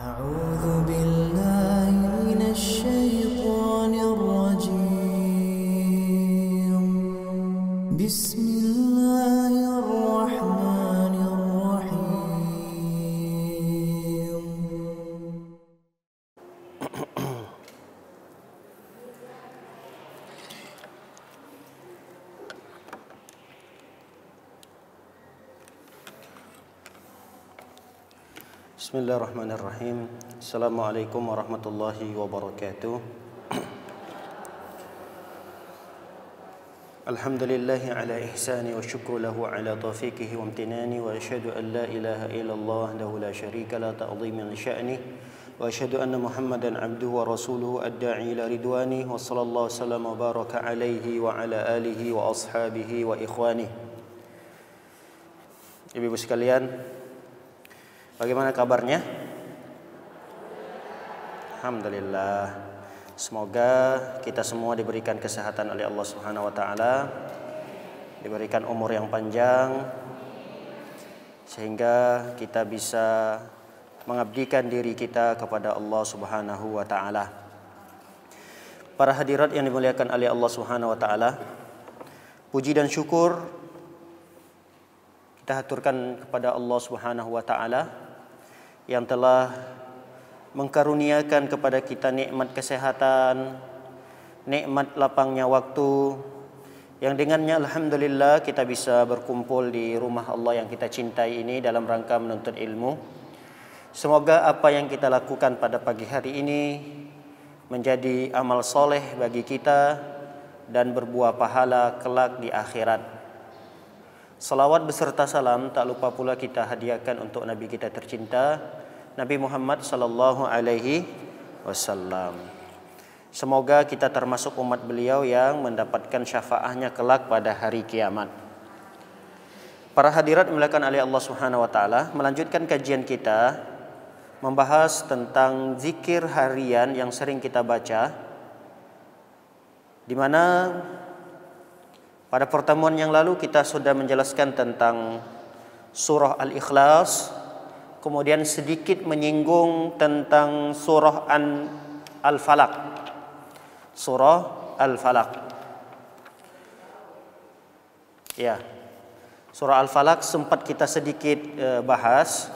أعوذ بالله من الشيطان الرجيم بسم الله الرحمن الرحيم Bismillahirrahmanirrahim. Assalamualaikum warahmatullahi wabarakatuh. Alhamdulillahi ala ihsani wa syukru lahu ala taufiqihi wa amtinani wa asyhadu an la ilaha illallah wahdahu la syarika la ta'dhiman li sya'ni wa asyhadu anna Muhammadan abduhu wa rasuluhu ad-da'i ila ridwani wa sallallahu wasallam wa baraka alaihi wa ala alihi wa ashabihi wa ikhwani. Ibu-ibu sekalian, bagaimana kabarnya? Alhamdulillah. Semoga kita semua diberikan kesehatan oleh Allah Subhanahu wa taala, diberikan umur yang panjang sehingga kita bisa mengabdikan diri kita kepada Allah Subhanahu wa taala. Para hadirat yang dimuliakan oleh Allah Subhanahu wa taala, puji dan syukur kita haturkan kepada Allah Subhanahu wa taala yang telah mengkaruniakan kepada kita nikmat kesehatan, nikmat lapangnya waktu, yang dengannya alhamdulillah kita bisa berkumpul di rumah Allah yang kita cintai ini dalam rangka menuntut ilmu. Semoga apa yang kita lakukan pada pagi hari ini menjadi amal soleh bagi kita dan berbuah pahala kelak di akhirat. Salawat beserta salam tak lupa pula kita hadiahkan untuk Nabi kita tercinta, Nabi Muhammad sallallahu alaihi wasallam. Semoga kita termasuk umat beliau yang mendapatkan syafaatnya kelak pada hari kiamat. Para hadirat dimuliakan oleh Allah Subhanahu wa taala, melanjutkan kajian kita membahas tentang zikir harian yang sering kita baca, di mana pada pertemuan yang lalu kita sudah menjelaskan tentang surah Al-Ikhlas, kemudian sedikit menyinggung tentang surah Al-Falaq. Surah Al-Falaq. Ya. Surah Al-Falaq sempat kita sedikit bahas,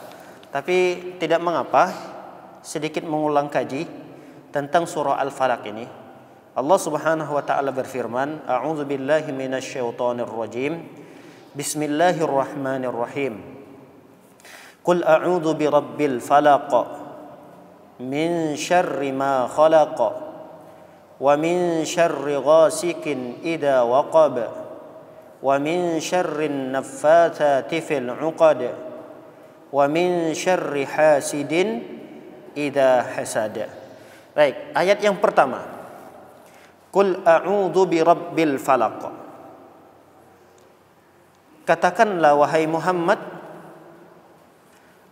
tapi tidak mengapa sedikit mengulang kaji tentang surah Al-Falaq ini. Allah Subhanahu wa taala berfirman, A'udzu billahi minasyaitonir rajim. Bismillahirrahmanirrahim. Qul a'udzu birabbil falaq min syarri ma khalaq wa min syarri ghasikin idza waqab wa min syarrin naffatsati fil 'uqad wa min syarri hasidin idza hasad. Baik, ayat yang pertama. Qul a'udzu birabbil falaq. Katakanlah wahai Muhammad,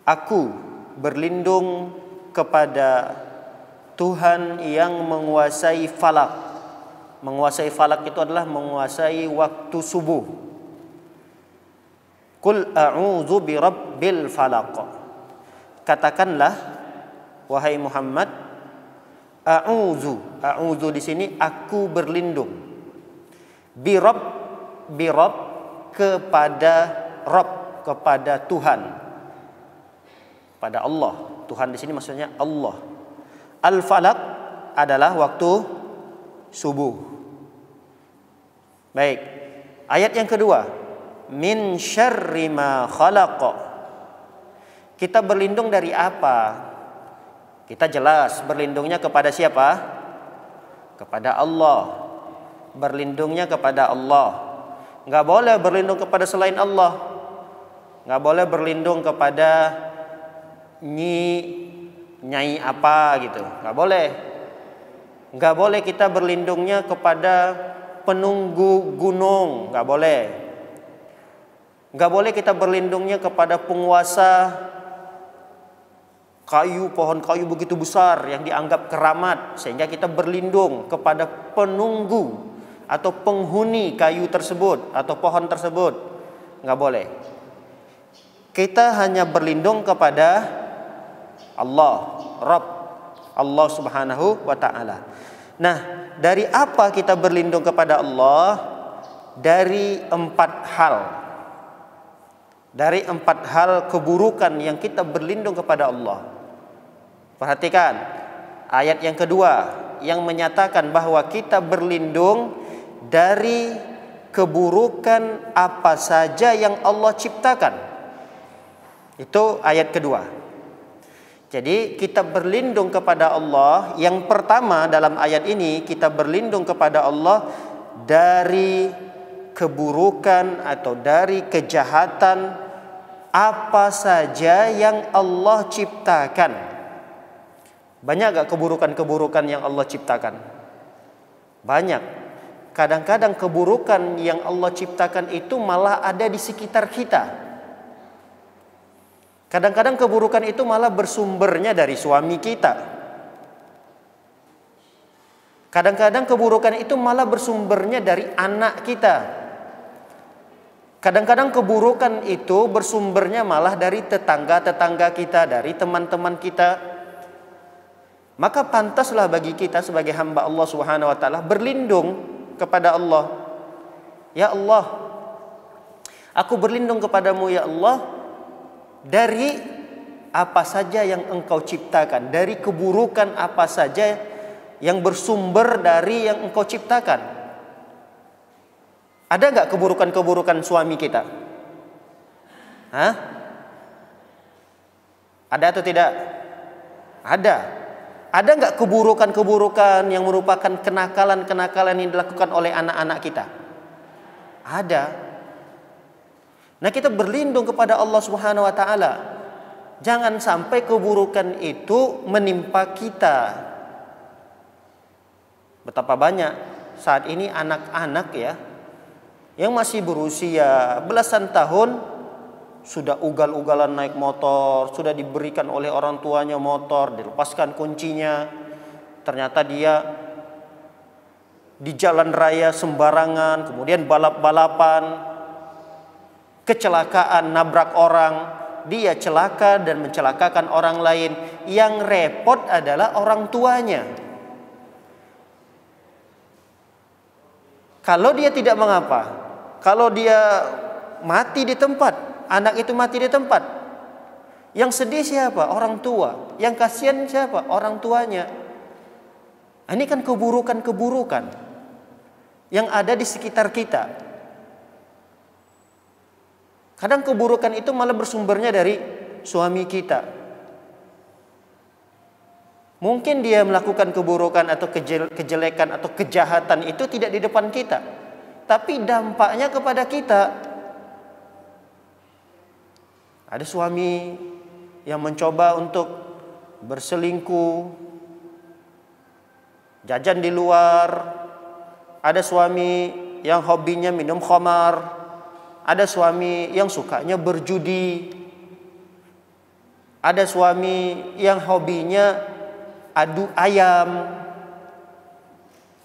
aku berlindung kepada Tuhan yang menguasai falak. Menguasai falak itu adalah menguasai waktu subuh. Qul a'udzu birabbil falaq. Katakanlah wahai Muhammad, a'udzu di sini aku berlindung. Birab kepada Rabb, kepada Tuhan, pada Allah. Tuhan di sini maksudnya Allah. Al-Falaq adalah waktu subuh. Baik. Ayat yang kedua, min syarri ma khalaq. Kita berlindung dari apa? Kita jelas berlindungnya kepada siapa? Kepada Allah. Berlindungnya kepada Allah. Enggak boleh berlindung kepada selain Allah. Enggak boleh berlindung kepada nyai apa gitu. Enggak boleh. Enggak boleh kita berlindungnya kepada penunggu gunung. Enggak boleh. Enggak boleh kita berlindungnya kepada penguasa kayu, pohon kayu begitu besar yang dianggap keramat, sehingga kita berlindung kepada penunggu atau penghuni kayu tersebut atau pohon tersebut. Enggak boleh. Kita hanya berlindung kepada Allah, Rabb, Allah Subhanahu wa taala. Nah, dari apa kita berlindung kepada Allah? Dari 4 hal. Dari 4 hal keburukan yang kita berlindung kepada Allah. Perhatikan ayat yang kedua yang menyatakan bahwa kita berlindung dari keburukan apa saja yang Allah ciptakan. Itu ayat kedua. Jadi kita berlindung kepada Allah. Yang pertama dalam ayat ini, kita berlindung kepada Allah dari keburukan atau dari kejahatan apa saja yang Allah ciptakan. Banyak gak keburukan-keburukan yang Allah ciptakan? Banyak. Kadang-kadang keburukan yang Allah ciptakan itu malah ada di sekitar kita. Kadang-kadang keburukan itu malah bersumbernya dari suami kita. Kadang-kadang keburukan itu malah bersumbernya dari anak kita. Kadang-kadang keburukan itu bersumbernya malah dari tetangga-tetangga kita, dari teman-teman kita. Maka pantaslah bagi kita sebagai hamba Allah Subhanahu wa taala berlindung kepada Allah. Ya Allah, aku berlindung kepadamu ya Allah dari apa saja yang Engkau ciptakan, dari keburukan apa saja yang bersumber dari yang Engkau ciptakan. Ada nggak keburukan-keburukan suami kita? Hah? Ada atau tidak? Ada. Ada nggak keburukan-keburukan yang merupakan kenakalan-kenakalan yang dilakukan oleh anak-anak kita? Ada. Nah, kita berlindung kepada Allah Subhanahu wa taala. Jangan sampai keburukan itu menimpa kita. Betapa banyak saat ini anak-anak ya yang masih berusia belasan tahun sudah ugal-ugalan naik motor, sudah diberikan oleh orang tuanya motor, dilepaskan kuncinya. Ternyata dia di jalan raya sembarangan, kemudian balap-balapan, kecelakaan, nabrak orang, dia celaka dan mencelakakan orang lain. Yang repot adalah orang tuanya. Kalau dia tidak mengapa, kalau dia mati di tempat, anak itu mati di tempat, yang sedih siapa? Orang tua. Yang kasihan siapa? Orang tuanya. Ini kan keburukan-keburukan yang ada di sekitar kita. Kadang keburukan itu malah bersumbernya dari suami kita. Mungkin dia melakukan keburukan atau kejelekan atau kejahatan itu tidak di depan kita, tapi dampaknya kepada kita. Ada suami yang mencoba untuk berselingkuh, jajan di luar. Ada suami yang hobinya minum khamar. Ada suami yang sukanya berjudi. Ada suami yang hobinya adu ayam.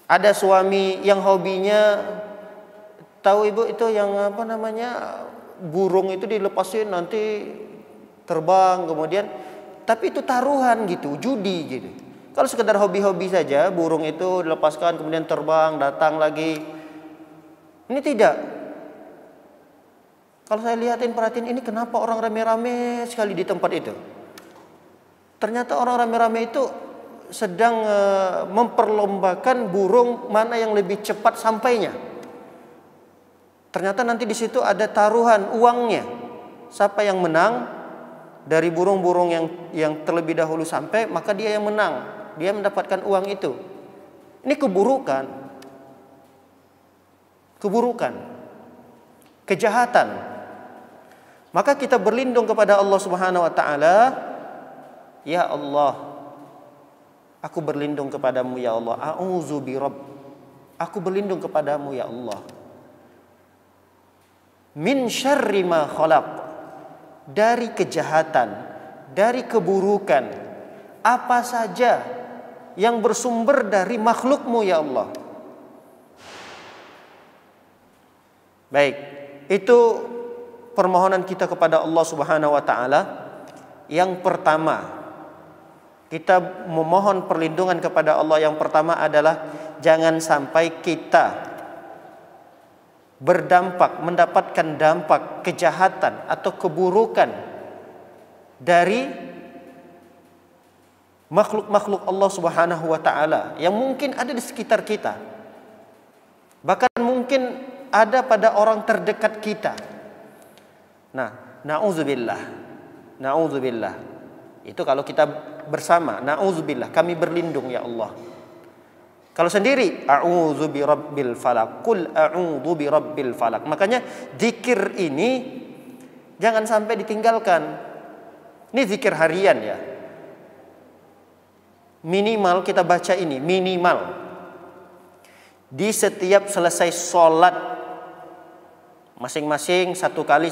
Ada suami yang hobinya, tahu ibu itu yang apa namanya, burung itu dilepasin nanti terbang kemudian, tapi itu taruhan gitu, judi gitu. Kalau sekedar hobi-hobi saja, burung itu dilepaskan kemudian terbang, datang lagi. Ini tidak. Kalau saya perhatiin ini kenapa orang rame-rame sekali di tempat itu. Ternyata orang rame-rame itu sedang memperlombakan burung mana yang lebih cepat sampainya. Ternyata nanti di situ ada taruhan uangnya. Siapa yang menang dari burung-burung yang terlebih dahulu sampai, maka dia yang menang. Dia mendapatkan uang itu. Ini keburukan. Keburukan. Kejahatan. Maka kita berlindung kepada Allah Subhanahu wa taala. Ya Allah, aku berlindung kepadamu ya Allah. A'udzu birabb. Aku berlindung kepadamu ya Allah. Min syarri ma khalaq. Dari kejahatan, dari keburukan apa saja yang bersumber dari makhlukmu ya Allah. Baik, itu permohonan kita kepada Allah Subhanahu wa taala. Yang pertama, kita memohon perlindungan kepada Allah yang pertama adalah jangan sampai kita mendapatkan dampak kejahatan atau keburukan dari makhluk-makhluk Allah Subhanahu wa taala yang mungkin ada di sekitar kita. Bahkan mungkin ada pada orang terdekat kita. Nah, na'udzubillah. Na'udzubillah. Itu kalau kita bersama, na'udzubillah, kami berlindung ya Allah. Kalau sendiri, a'udzu birabbil falaq, qul a'udzu birabbil falaq. Makanya zikir ini jangan sampai ditinggalkan. Ini zikir harian ya. Minimal kita baca ini, minimal di setiap selesai sholat masing-masing satu kali.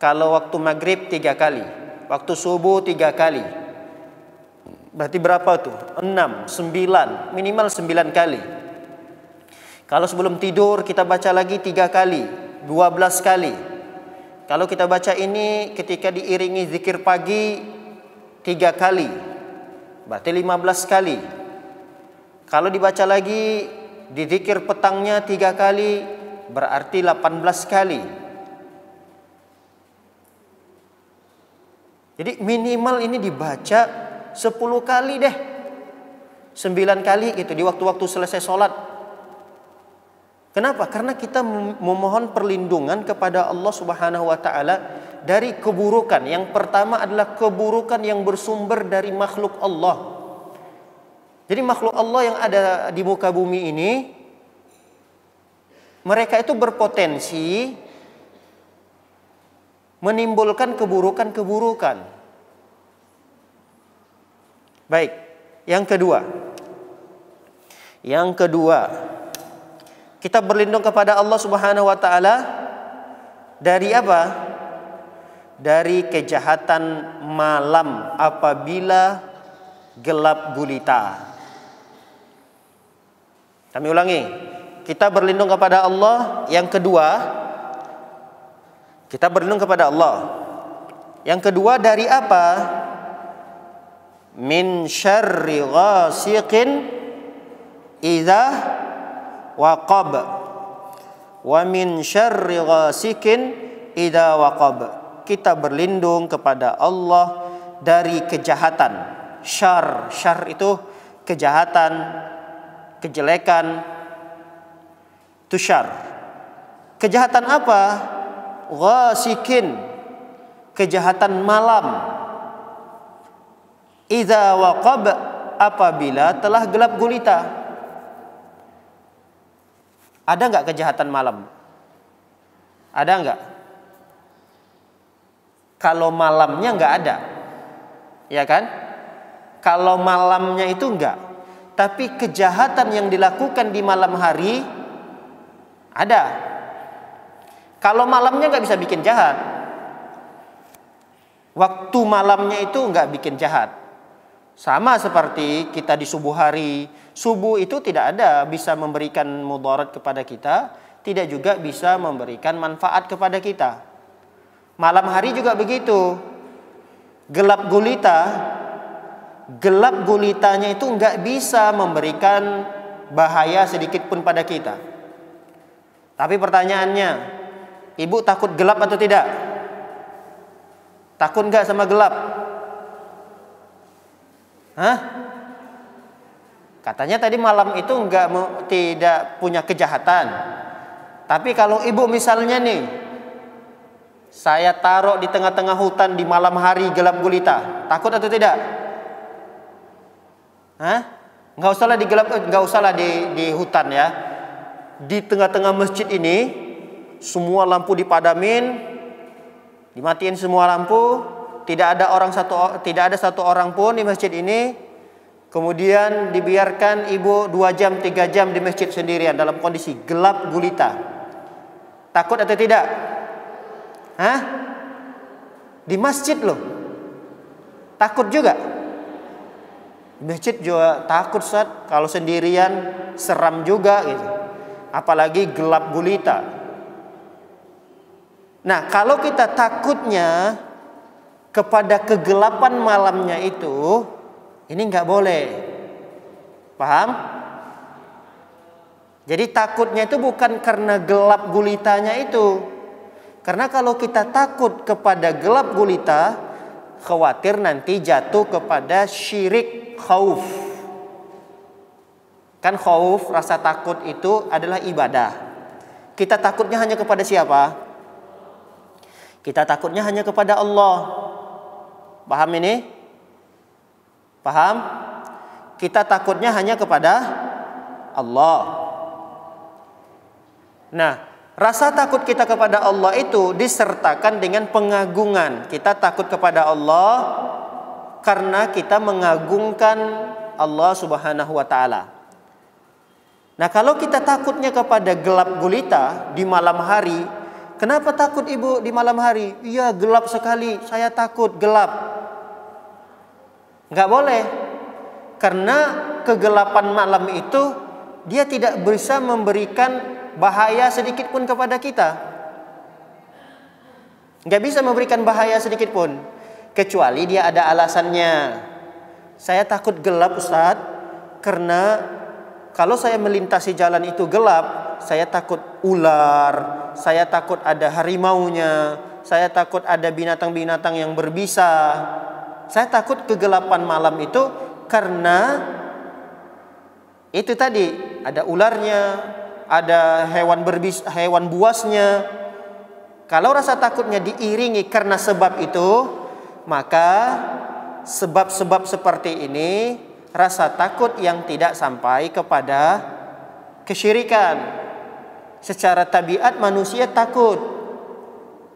Kalau waktu maghrib 3 kali, waktu subuh 3 kali. Berarti berapa tuh? 6, 9, minimal 9 kali. Kalau sebelum tidur kita baca lagi 3 kali, 12 kali. Kalau kita baca ini ketika diiringi zikir pagi 3 kali, berarti 15 kali. Kalau dibaca lagi di zikir petangnya 3 kali, berarti 18 kali. Jadi minimal ini dibaca 10 kali deh, 9 kali gitu di waktu-waktu selesai sholat. Kenapa? Karena kita memohon perlindungan kepada Allah Subhanahu wa taala dari keburukan. Yang pertama adalah keburukan yang bersumber dari makhluk Allah. Jadi makhluk Allah yang ada di muka bumi ini, mereka itu berpotensi menimbulkan keburukan-keburukan. Baik, yang kedua, kita berlindung kepada Allah Subhanahu wa taala dari apa? Dari kejahatan malam apabila gelap gulita. Kami ulangi, kita berlindung kepada Allah. Yang kedua, kita berlindung kepada Allah. Yang kedua dari apa? Min syarri ghasiqin idza waqab wa min syarri ghasiqin idza waqab. Kita berlindung kepada Allah dari kejahatan. Syar itu kejahatan, kejelekan. Itu syar. Kejahatan apa? Ghasiqin, kejahatan malam. Idza waqab, apabila telah gelap gulita. Ada enggak kejahatan malam? Ada enggak? Kalau malamnya enggak ada. Ya kan? Kalau malamnya itu enggak. Tapi kejahatan yang dilakukan di malam hari ada. Kalau malamnya enggak bisa bikin jahat. Waktu malamnya itu enggak bikin jahat. Sama seperti kita di subuh hari. Subuh itu tidak ada bisa memberikan mudarat kepada kita, tidak juga bisa memberikan manfaat kepada kita. Malam hari juga begitu. Gelap gulitanya itu enggak bisa memberikan bahaya sedikit pun pada kita. Tapi pertanyaannya, ibu takut gelap atau tidak? Takut enggak sama gelap? Hah? Katanya tadi malam itu tidak punya kejahatan. Tapi kalau ibu misalnya nih, saya taruh di tengah-tengah hutan di malam hari gelap gulita, takut atau tidak? Hah? Nggak usahlah di hutan ya. Di tengah-tengah masjid ini, semua lampu dipadamin, dimatiin semua lampu. Tidak ada satu orang pun di masjid ini. Kemudian dibiarkan ibu 2 jam 3 jam di masjid sendirian dalam kondisi gelap gulita. Takut atau tidak? Hah? Di masjid loh. Takut juga? Di masjid juga takut, Ustaz. Kalau sendirian seram juga gitu. Apalagi gelap gulita. Nah, kalau kita takutnya kepada kegelapan malamnya itu, ini nggak boleh. Paham? Jadi takutnya itu bukan karena gelap gulitanya itu. Karena kalau kita takut kepada gelap gulita, khawatir nanti jatuh kepada syirik khauf. Kan khauf, rasa takut itu adalah ibadah. Kita takutnya hanya kepada siapa? Kita takutnya hanya kepada Allah. Paham ini? Paham? Kita takutnya hanya kepada Allah. Nah, rasa takut kita kepada Allah itu disertakan dengan pengagungan. Kita takut kepada Allah karena kita mengagungkan Allah Subhanahu wa taala. Nah, kalau kita takutnya kepada gelap gulita di malam hari, kenapa takut ibu di malam hari? Iya, gelap sekali, saya takut gelap. Enggak boleh. Karena kegelapan malam itu dia tidak bisa memberikan bahaya sedikit pun kepada kita. Enggak bisa memberikan bahaya sedikit pun, kecuali dia ada alasannya. Saya takut gelap, Ustaz, karena kalau saya melintasi jalan itu gelap, saya takut ular, saya takut ada harimaunya, saya takut ada binatang-binatang yang berbisa. Saya takut kegelapan malam itu karena itu tadi, ada ularnya, ada hewan buasnya. Kalau rasa takutnya diiringi karena sebab itu, maka sebab-sebab seperti ini rasa takut yang tidak sampai kepada kesyirikan. Secara tabiat manusia takut.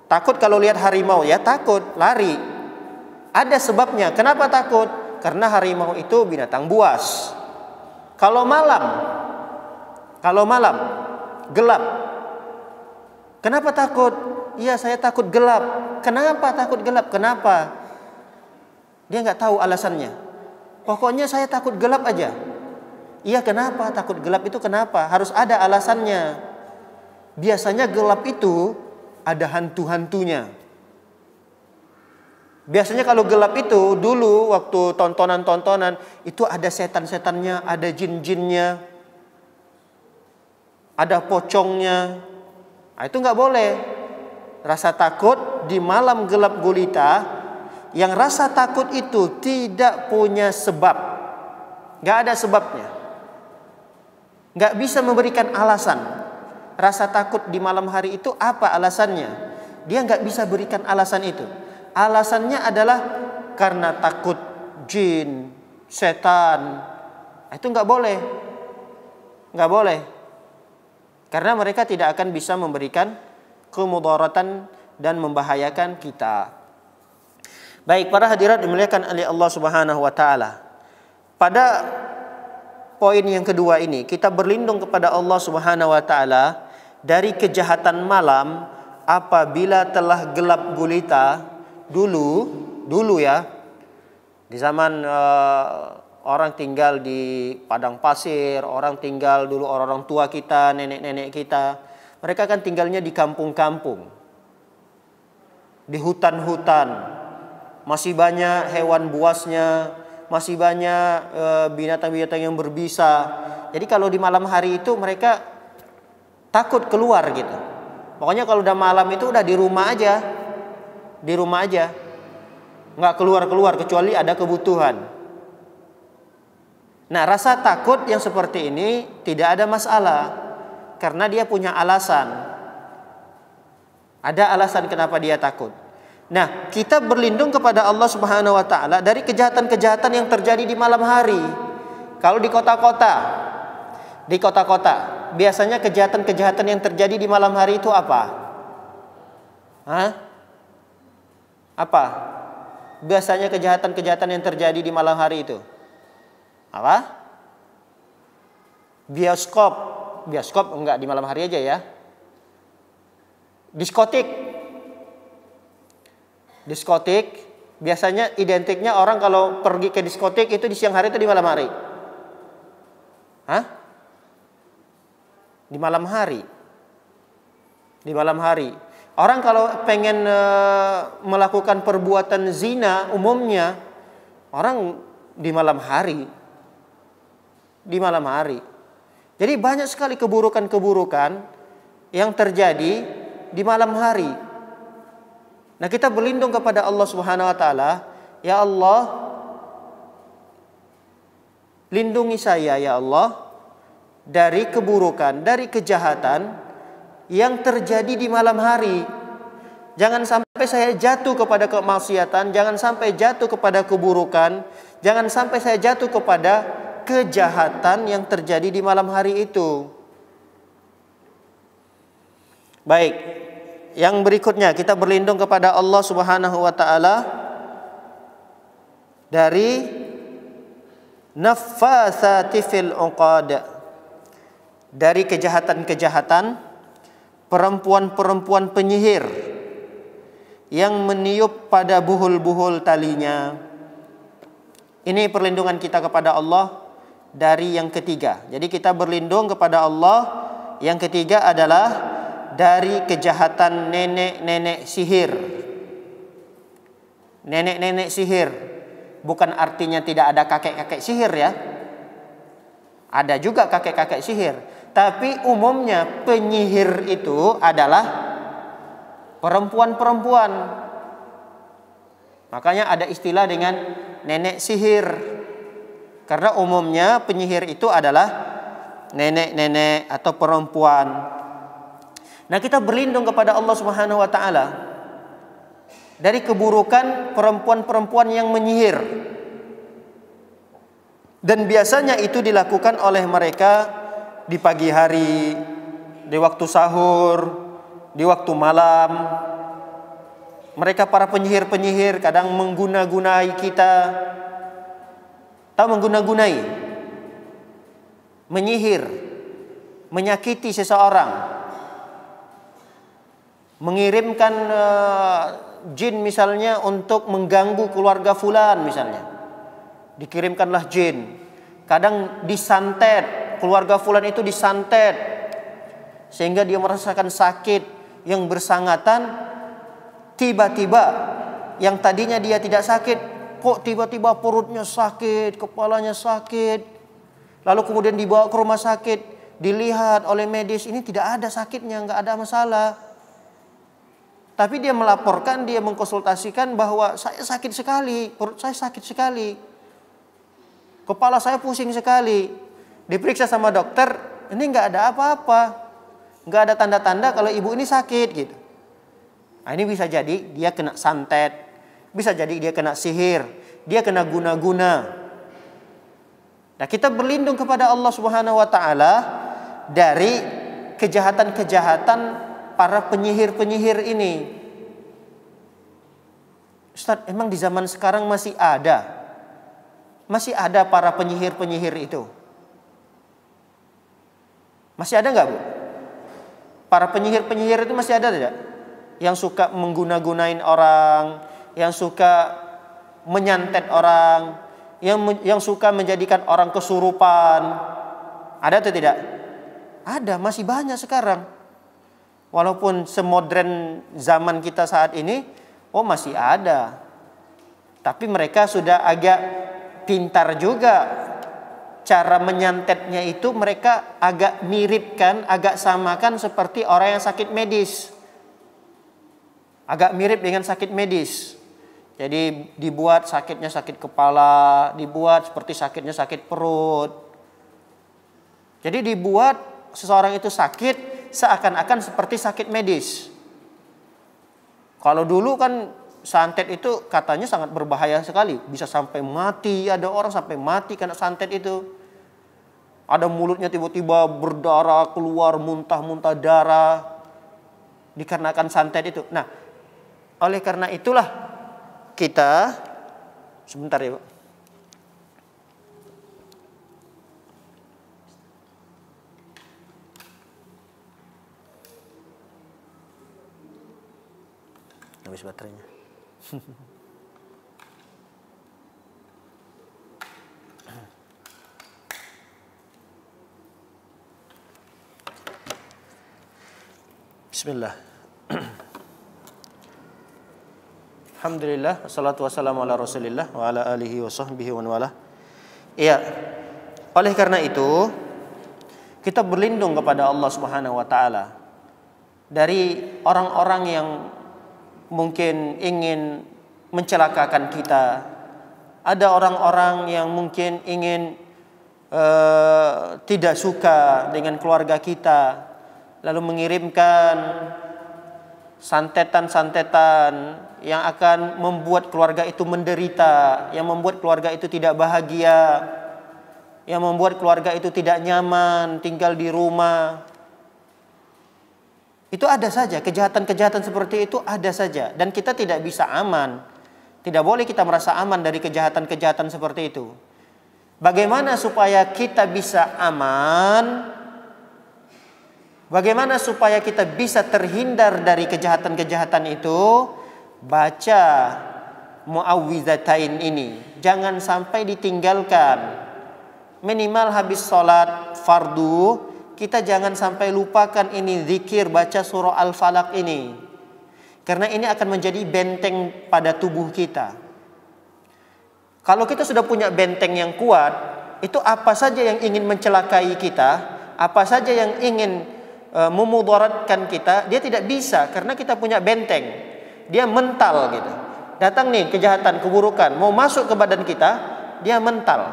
Takut kalau lihat harimau, ya takut, lari. Ada sebabnya. Kenapa takut? Karena harimau itu binatang buas. Kalau malam gelap, kenapa takut? Iya, saya takut gelap. Kenapa takut gelap? Kenapa? Dia nggak tahu alasannya. Pokoknya saya takut gelap aja. Iya, kenapa? Takut gelap itu kenapa? Harus ada alasannya. Biasanya gelap itu ada hantu-hantunya. Biasanya kalau gelap itu dulu waktu tontonan-tontonan itu ada setan-setannya, ada jin-jinnya, ada pocongnya. Nah, itu nggak boleh. Rasa takut di malam gelap gulita, yang rasa takut itu tidak punya sebab, nggak ada sebabnya, nggak bisa memberikan alasan. Rasa takut di malam hari itu apa alasannya? Dia nggak bisa berikan alasan itu. Alasannya adalah karena takut jin, setan. Itu nggak boleh, nggak boleh, karena mereka tidak akan bisa memberikan kemudaratan dan membahayakan kita. Baik, para hadirat dimuliakan oleh Allah Subhanahu wa taala. Pada poin yang kedua ini, kita berlindung kepada Allah Subhanahu wa taala dari kejahatan malam apabila telah gelap gulita. Dulu ya, di zaman orang tinggal di padang pasir, orang tinggal dulu orang-orang tua kita, nenek-nenek kita, mereka kan tinggalnya di kampung-kampung, di hutan-hutan. Masih banyak hewan buasnya, masih banyak binatang-binatang yang berbisa. Jadi kalau di malam hari itu mereka takut keluar gitu. Pokoknya kalau udah malam itu udah di rumah aja, nggak keluar-keluar kecuali ada kebutuhan. Nah, rasa takut yang seperti ini tidak ada masalah, karena dia punya alasan. Ada alasan kenapa dia takut. Nah, kita berlindung kepada Allah Subhanahu wa taala dari kejahatan-kejahatan yang terjadi di malam hari. Kalau di kota-kota, biasanya kejahatan-kejahatan yang terjadi di malam hari itu apa? Apa? Biasanya kejahatan-kejahatan yang terjadi di malam hari itu apa? Bioskop enggak di malam hari aja ya. Diskotik biasanya identiknya orang kalau pergi ke diskotik itu di siang hari atau di malam hari? Di malam hari. Orang kalau pengen melakukan perbuatan zina umumnya orang di malam hari. Di malam hari. Jadi banyak sekali keburukan-keburukan yang terjadi di malam hari. Nah, kita berlindung kepada Allah Subhanahu wa taala, ya Allah, lindungi saya ya Allah dari keburukan, dari kejahatan yang terjadi di malam hari. Jangan sampai saya jatuh kepada kemaksiatan, jangan sampai jatuh kepada keburukan, jangan sampai saya jatuh kepada kejahatan yang terjadi di malam hari itu. Baik, yang berikutnya kita berlindung kepada Allah Subhanahu wa taala dari naffatsati fil uqad, dari kejahatan-kejahatan perempuan-perempuan penyihir yang meniup pada buhul-buhul talinya. Ini perlindungan kita kepada Allah dari yang ketiga. Jadi kita berlindung kepada Allah. Yang ketiga adalah dari kejahatan nenek-nenek sihir. Nenek-nenek sihir bukan artinya tidak ada kakek-kakek sihir ya. Ada juga kakek-kakek sihir. Tapi umumnya penyihir itu adalah perempuan-perempuan. Makanya ada istilah dengan nenek sihir. Karena umumnya penyihir itu adalah nenek-nenek atau perempuan. Nah, kita berlindung kepada Allah Subhanahu wa taala dari keburukan perempuan-perempuan yang menyihir. Dan biasanya itu dilakukan oleh mereka di pagi hari, di waktu sahur, di waktu malam. Mereka para penyihir-penyihir kadang mengguna-gunai kita. Tahu mengguna-gunai? Menyihir, menyakiti seseorang. Mengirimkan jin misalnya untuk mengganggu keluarga fulan misalnya. Dikirimkanlah jin. Kadang disantet, keluarga fulan itu disantet sehingga dia merasakan sakit yang bersangatan. Tiba-tiba yang tadinya dia tidak sakit, kok tiba-tiba perutnya sakit, kepalanya sakit. Lalu kemudian dibawa ke rumah sakit, dilihat oleh medis, ini tidak ada sakitnya, nggak ada masalah. Tapi dia melaporkan, dia mengkonsultasikan bahwa saya sakit sekali, perut saya sakit sekali, kepala saya pusing sekali. Diperiksa sama dokter, ini nggak ada apa-apa, nggak ada tanda-tanda kalau ibu ini sakit gitu. Nah, ini bisa jadi dia kena santet, bisa jadi dia kena sihir, dia kena guna-guna. Nah, kita berlindung kepada Allah Subhanahu wa taala dari kejahatan-kejahatan para penyihir-penyihir ini. Ustaz, emang di zaman sekarang masih ada? Masih ada para penyihir-penyihir itu? Masih ada nggak, Bu? Para penyihir-penyihir itu masih ada tidak? Yang suka mengguna-gunain orang, yang suka menyantet orang, yang suka menjadikan orang kesurupan. Ada atau tidak? Ada, masih banyak sekarang. Walaupun semodern zaman kita saat ini, masih ada. Tapi mereka sudah agak pintar juga. Cara menyantetnya itu mereka agak miripkan, agak samakan seperti orang yang sakit medis. Agak mirip dengan sakit medis. Jadi dibuat sakitnya sakit kepala, dibuat seperti sakitnya sakit perut. Jadi dibuat seseorang itu sakit seakan-akan seperti sakit medis. Kalau dulu kan santet itu katanya sangat berbahaya sekali, bisa sampai mati. Ada orang sampai mati karena santet itu. Ada mulutnya tiba-tiba berdarah, keluar muntah-muntah darah dikarenakan santet itu. Nah, oleh karena itulah kita sebentar ya, Bu. Habis baterainya. Bismillah. Alhamdulillah, wassalatu wassalamu ala Rasulillah wa ala alihi wa sahbihi wa wala. Iya. Oleh karena itu, kita berlindung kepada Allah Subhanahu wa taala dari orang-orang yang mungkin ingin mencelakakan kita. Ada orang-orang yang mungkin ingin tidak suka dengan keluarga kita, lalu mengirimkan santetan-santetan yang akan membuat keluarga itu menderita, yang membuat keluarga itu tidak bahagia, yang membuat keluarga itu tidak nyaman tinggal di rumah. Itu ada saja, kejahatan-kejahatan seperti itu ada saja, dan kita tidak bisa aman. Tidak boleh kita merasa aman dari kejahatan-kejahatan seperti itu. Bagaimana supaya kita bisa aman? Bagaimana supaya kita bisa terhindar dari kejahatan-kejahatan itu? Baca muawwizatain ini. Jangan sampai ditinggalkan. Minimal habis sholat fardu, kita jangan sampai lupakan ini zikir baca surah Al-Falaq ini. Karena ini akan menjadi benteng pada tubuh kita. Kalau kita sudah punya benteng yang kuat, itu apa saja yang ingin mencelakai kita, apa saja yang ingin memudaratkan kita, dia tidak bisa karena kita punya benteng. Dia mental gitu. Datang nih kejahatan, keburukan mau masuk ke badan kita, dia mental.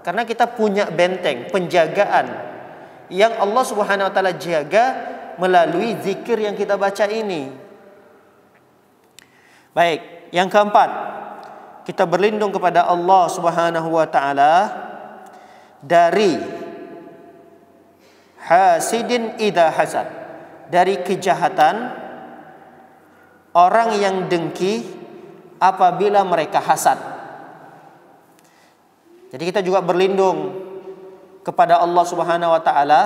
Karena kita punya benteng, penjagaan yang Allah Subhanahu wa taala jaga melalui zikir yang kita baca ini. Baik, yang keempat, kita berlindung kepada Allah Subhanahu wa taala dari hasidin idza hasad, dari kejahatan orang yang dengki apabila mereka hasad. Jadi kita juga berlindung kepada Allah Subhanahu wa taala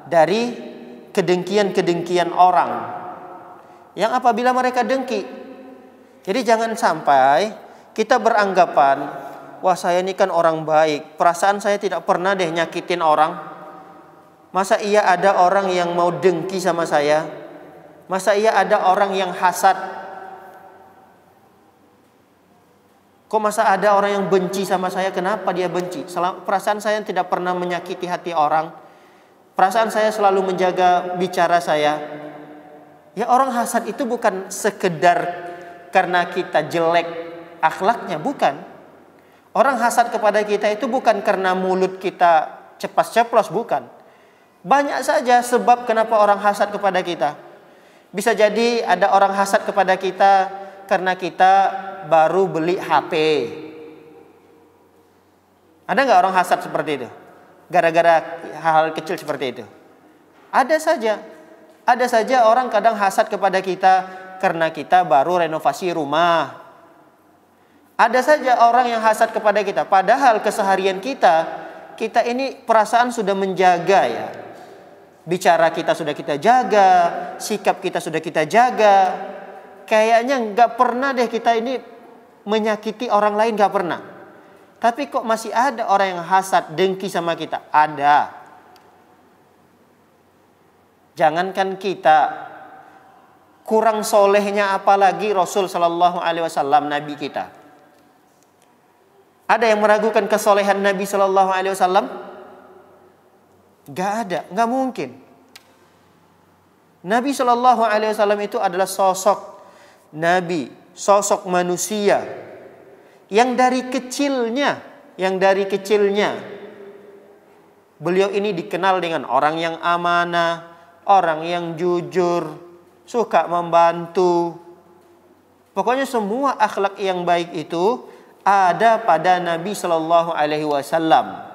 dari kedengkian-kedengkian orang yang apabila mereka dengki. Jadi jangan sampai kita beranggapan, wah saya ini kan orang baik, perasaan saya tidak pernah deh nyakitin orang. Masa iya ada orang yang mau dengki sama saya? Masa iya ada orang yang hasad? Kok masa ada orang yang benci sama saya? Kenapa dia benci? Perasaan saya tidak pernah menyakiti hati orang. Perasaan saya selalu menjaga bicara saya. Ya, orang hasad itu bukan sekedar karena kita jelek akhlaknya, bukan. Orang hasad kepada kita itu bukan karena mulut kita cepas-ceplos, bukan. Banyak saja sebab kenapa orang hasad kepada kita. Bisa jadi ada orang hasad kepada kita karena kita baru beli HP. Ada nggak orang hasad seperti itu? Gara-gara hal-hal kecil seperti itu? Ada saja. Ada saja orang kadang hasad kepada kita karena kita baru renovasi rumah. Ada saja orang yang hasad kepada kita, padahal keseharian kita ini perasaan sudah menjaga ya. Bicara kita sudah kita jaga, sikap kita sudah kita jaga. Kayaknya nggak pernah deh kita ini menyakiti orang lain, nggak pernah. Tapi kok masih ada orang yang hasad, dengki sama kita? Ada. Jangankan kita, kurang solehnya apalagi Rasul Sallallahu Alaihi Wasallam, Nabi kita. Ada yang meragukan kesolehan Nabi Sallallahu Alaihi Wasallam? Gak ada, gak mungkin. Nabi Sallallahu Alaihi Wasallam itu adalah sosok Nabi, sosok manusia yang dari kecilnya beliau ini dikenal dengan orang yang amanah, orang yang jujur, suka membantu. Pokoknya semua akhlak yang baik itu ada pada Nabi Sallallahu Alaihi Wasallam.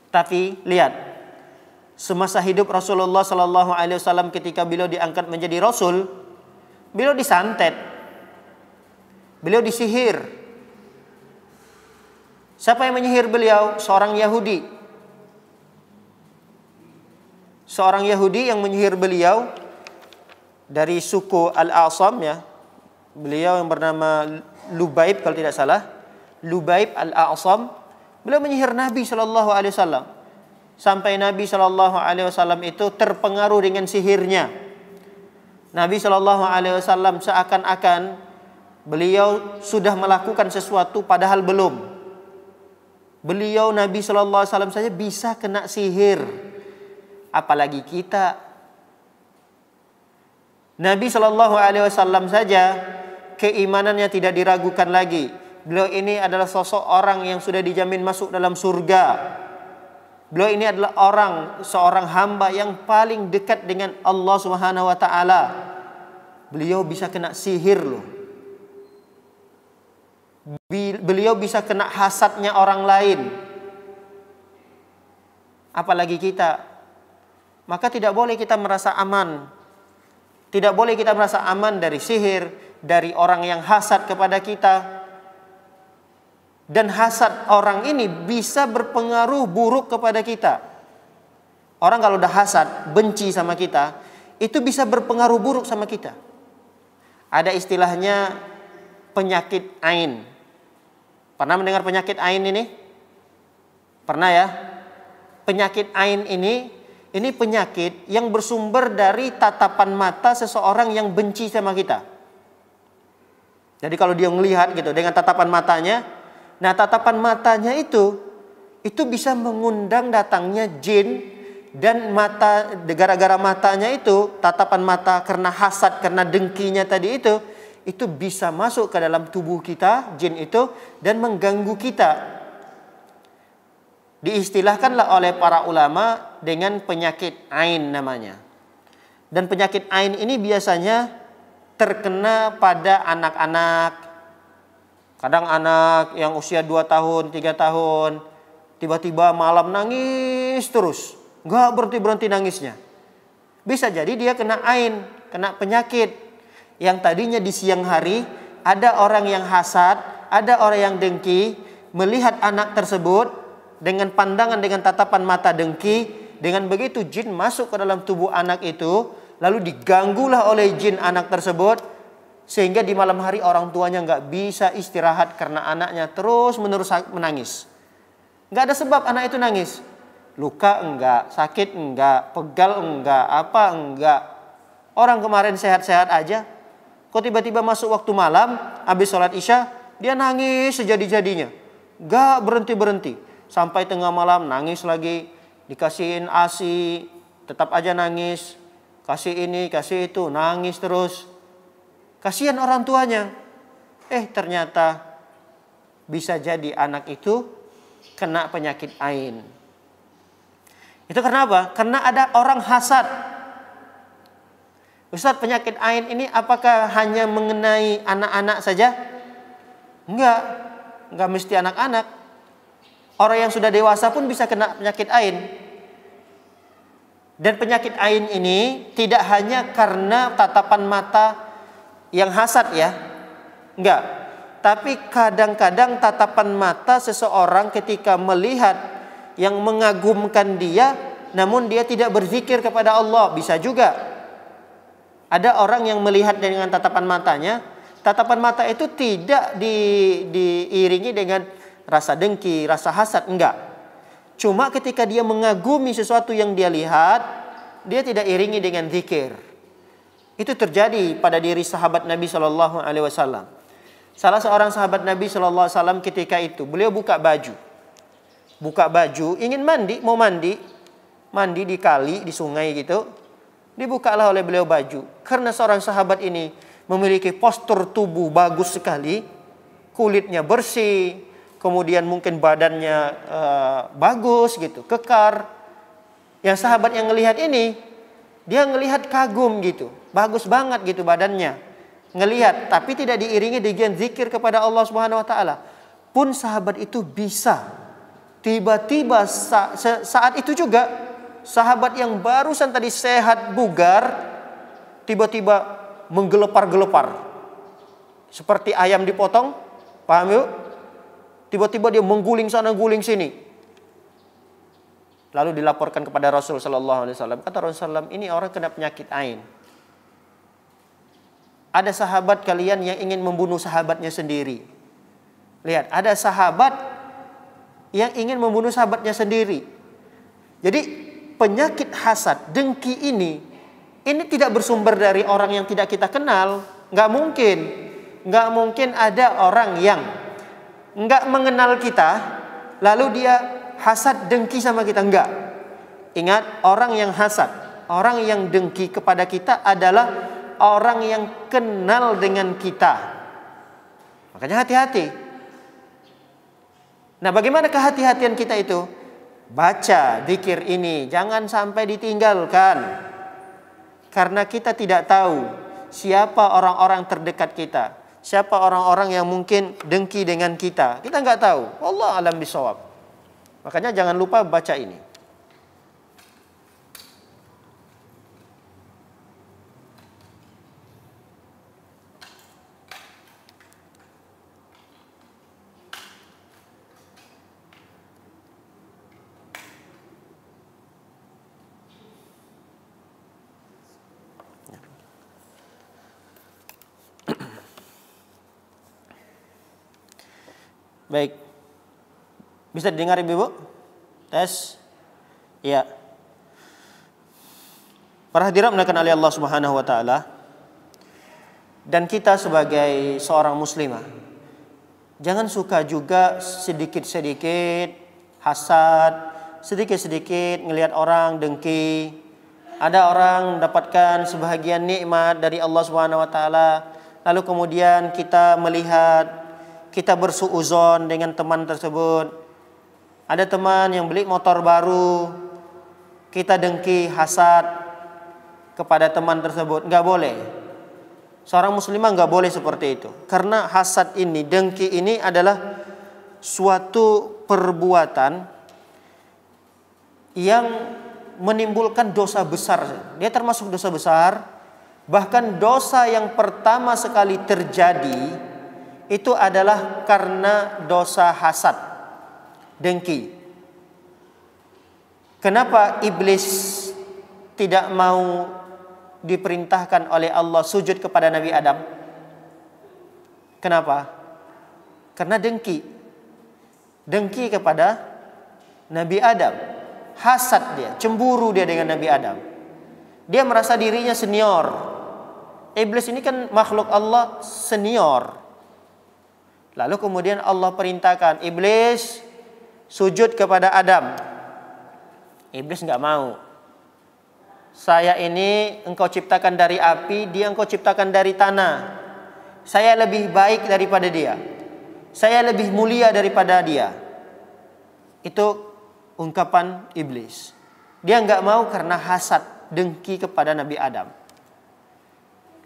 Tapi lihat, semasa hidup Rasulullah Sallallahu Alaihi Wasallam ketika beliau diangkat menjadi Rasul, beliau disantet, beliau disihir. Siapa yang menyihir beliau? Seorang Yahudi. Seorang Yahudi yang menyihir beliau dari suku Al-A'sam ya. Beliau yang bernama Lubaib kalau tidak salah. Lubaib Al-A'sam. Beliau menyihir Nabi Sallallahu Alaihi Wasallam sampai Nabi Sallallahu Alaihi Wasallam itu terpengaruh dengan sihirnya. Nabi SAW seakan-akan beliau sudah melakukan sesuatu padahal belum. Beliau Nabi SAW saja bisa kena sihir, apalagi kita. Nabi SAW saja keimanannya tidak diragukan lagi. Beliau ini adalah sosok orang yang sudah dijamin masuk dalam surga. Beliau ini adalah seorang hamba yang paling dekat dengan Allah Subhanahu wa taala. Beliau bisa kena sihir loh. Beliau bisa kena hasadnya orang lain. Apalagi kita. Maka tidak boleh kita merasa aman. Tidak boleh kita merasa aman dari sihir, dari orang yang hasad kepada kita. Dan hasad orang ini bisa berpengaruh buruk kepada kita. Orang kalau udah hasad, benci sama kita, itu bisa berpengaruh buruk sama kita. Ada istilahnya penyakit ain. Pernah mendengar penyakit ain ini? Pernah ya? Penyakit ain ini penyakit yang bersumber dari tatapan mata seseorang yang benci sama kita. Jadi kalau dia melihat gitu dengan tatapan matanya, nah tatapan matanya itu bisa mengundang datangnya jin, dan gara-gara matanya itu, tatapan mata karena hasad, karena dengkinya tadi itu bisa masuk ke dalam tubuh kita, jin itu, dan mengganggu kita. Diistilahkanlah oleh para ulama dengan penyakit ain namanya. Dan penyakit ain ini biasanya terkena pada anak-anak. Kadang anak yang usia 2 tahun, 3 tahun, tiba-tiba malam nangis terus. Gak berhenti-berhenti nangisnya. Bisa jadi dia kena ain, kena penyakit. Yang tadinya di siang hari, ada orang yang hasad, ada orang yang dengki, melihat anak tersebut, dengan pandangan, dengan tatapan mata dengki, dengan begitu jin masuk ke dalam tubuh anak itu, lalu diganggulah oleh jin anak tersebut, sehingga di malam hari orang tuanya nggak bisa istirahat karena anaknya terus menerus menangis. Nggak ada sebab anak itu nangis. Luka enggak, sakit enggak, pegal enggak, apa enggak. Orang kemarin sehat-sehat aja, kok tiba-tiba masuk waktu malam, habis sholat isya, dia nangis sejadi-jadinya. Nggak berhenti-berhenti. Sampai tengah malam nangis lagi, dikasihin ASI, tetap aja nangis. Kasih ini, kasih itu, nangis terus. Kasihan orang tuanya. Ternyata bisa jadi anak itu kena penyakit ain. Itu karena apa? Karena ada orang hasad. Ustaz, penyakit ain ini apakah hanya mengenai anak-anak saja? Enggak mesti anak-anak. Orang yang sudah dewasa pun bisa kena penyakit ain. Dan penyakit ain ini tidak hanya karena tatapan mata yang hasad ya. Enggak. Tapi kadang-kadang tatapan mata seseorang ketika melihat yang mengagumkan dia, namun dia tidak berzikir kepada Allah, bisa juga. Ada orang yang melihat dengan tatapan matanya, tatapan mata itu tidak diiringi dengan rasa dengki, rasa hasad, enggak. Cuma ketika dia mengagumi sesuatu yang dia lihat, dia tidak iringi dengan zikir. Itu terjadi pada diri sahabat Nabi SAW. Salah seorang sahabat Nabi SAW ketika itu, beliau buka baju, ingin mandi, mau mandi di kali, di sungai gitu. Dibukalah oleh beliau baju. Karena seorang sahabat ini memiliki postur tubuh bagus sekali, kulitnya bersih, kemudian mungkin badannya bagus gitu, kekar. Yang sahabat yang ngelihat ini, dia ngelihat kagum gitu, bagus banget gitu badannya. Ngelihat, tapi tidak diiringi dengan zikir kepada Allah Subhanahu wa taala. Pun sahabat itu bisa. Tiba-tiba saat itu juga sahabat yang barusan tadi sehat bugar, tiba-tiba menggelepar-gelepar. Seperti ayam dipotong, paham yuk? Tiba-tiba dia mengguling sana, guling sini. Lalu dilaporkan kepada Rasul sallallahu alaihi wasallam. Kata Rasulullah, ini orang kena penyakit ain. Ada sahabat kalian yang ingin membunuh sahabatnya sendiri. Lihat, ada sahabat yang ingin membunuh sahabatnya sendiri. Jadi penyakit hasad, dengki ini Ini tidak bersumber dari orang yang tidak kita kenal. Nggak mungkin. Nggak mungkin ada orang yang nggak mengenal kita, lalu dia hasad dengki sama kita. Enggak. Ingat, orang yang hasad, orang yang dengki kepada kita adalah orang yang kenal dengan kita. Makanya hati-hati. Nah, bagaimana kehati-hatian kita itu? Baca zikir ini, jangan sampai ditinggalkan. Karena kita tidak tahu siapa orang-orang terdekat kita, siapa orang-orang yang mungkin dengki dengan kita. Kita nggak tahu. Wallahu a'lam bishawab. Makanya jangan lupa baca ini. Baik. Bisa didengar Ibu? Tes. Iya. Para hadirin dimuliakan oleh Allah Subhanahu wa taala. Dan kita sebagai seorang muslimah, jangan suka juga sedikit-sedikit hasad, sedikit-sedikit ngelihat orang dengki. Ada orang mendapatkan sebahagian nikmat dari Allah Subhanahu wa taala, lalu kemudian kita melihat, kita bersuuzon dengan teman tersebut. Ada teman yang beli motor baru, kita dengki, hasad kepada teman tersebut. Nggak boleh. Seorang muslimah nggak boleh seperti itu. Karena hasad ini, dengki ini adalah suatu perbuatan yang menimbulkan dosa besar. Dia termasuk dosa besar. Bahkan dosa yang pertama sekali terjadi itu adalah karena dosa hasad, dengki. Kenapa iblis tidak mau diperintahkan oleh Allah sujud kepada Nabi Adam? Kenapa? Karena dengki. Dengki kepada Nabi Adam. Hasad dia, cemburu dia dengan Nabi Adam. Dia merasa dirinya senior. Iblis ini kan makhluk Allah senior. Lalu kemudian Allah perintahkan iblis sujud kepada Adam. Iblis nggak mau. Saya ini engkau ciptakan dari api, dia engkau ciptakan dari tanah. Saya lebih baik daripada dia. Saya lebih mulia daripada dia. Itu ungkapan iblis. Dia nggak mau karena hasad, dengki kepada Nabi Adam.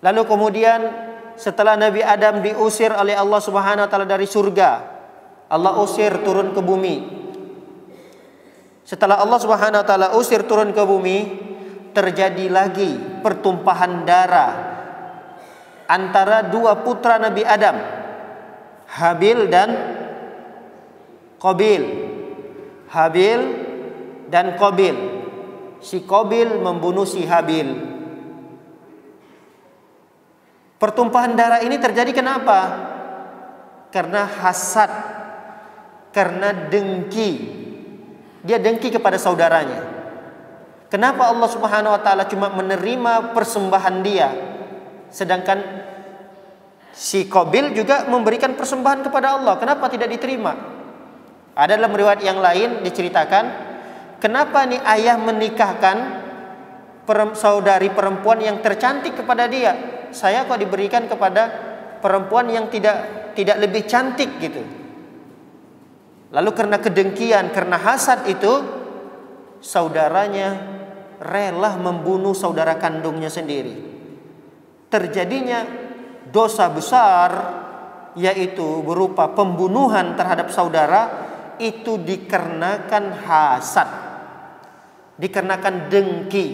Lalu kemudian setelah Nabi Adam diusir oleh Allah Subhanahu wa taala dari surga, Allah usir turun ke bumi. Setelah Allah Subhanahu wa taala usir turun ke bumi, terjadi lagi pertumpahan darah antara dua putra Nabi Adam, Habil dan Qabil. Habil dan Qabil. Si Qabil membunuh si Habil. Pertumpahan darah ini terjadi kenapa? Karena hasad, karena dengki. Dia dengki kepada saudaranya. Kenapa Allah Subhanahu wa taala cuma menerima persembahan dia, sedangkan si Qabil juga memberikan persembahan kepada Allah? Kenapa tidak diterima? Ada dalam riwayat yang lain diceritakan, kenapa nih ayah menikahkan saudari perempuan yang tercantik kepada dia? Saya kok diberikan kepada perempuan yang tidak lebih cantik gitu. Lalu karena kedengkian, karena hasad itu, saudaranya rela membunuh saudara kandungnya sendiri. Terjadinya dosa besar, yaitu berupa pembunuhan terhadap saudara, itu dikarenakan hasad, dikarenakan dengki.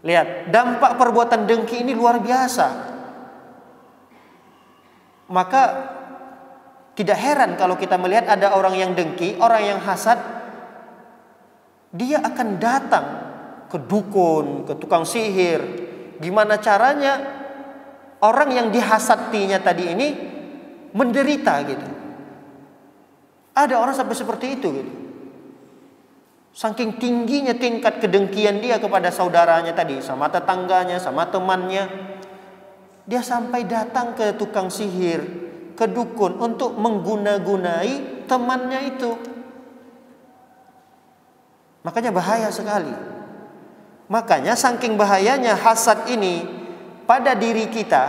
Lihat, dampak perbuatan dengki ini luar biasa. Maka tidak heran kalau kita melihat ada orang yang dengki, orang yang hasad, dia akan datang ke dukun, ke tukang sihir. Gimana caranya orang yang dihasatinya tadi ini menderita gitu. Ada orang sampai seperti itu gitu. Saking tingginya tingkat kedengkian dia kepada saudaranya tadi, sama tetangganya, sama temannya, dia sampai datang ke tukang sihir, ke dukun untuk mengguna-gunai temannya itu. Makanya bahaya sekali. Makanya saking bahayanya hasad ini pada diri kita,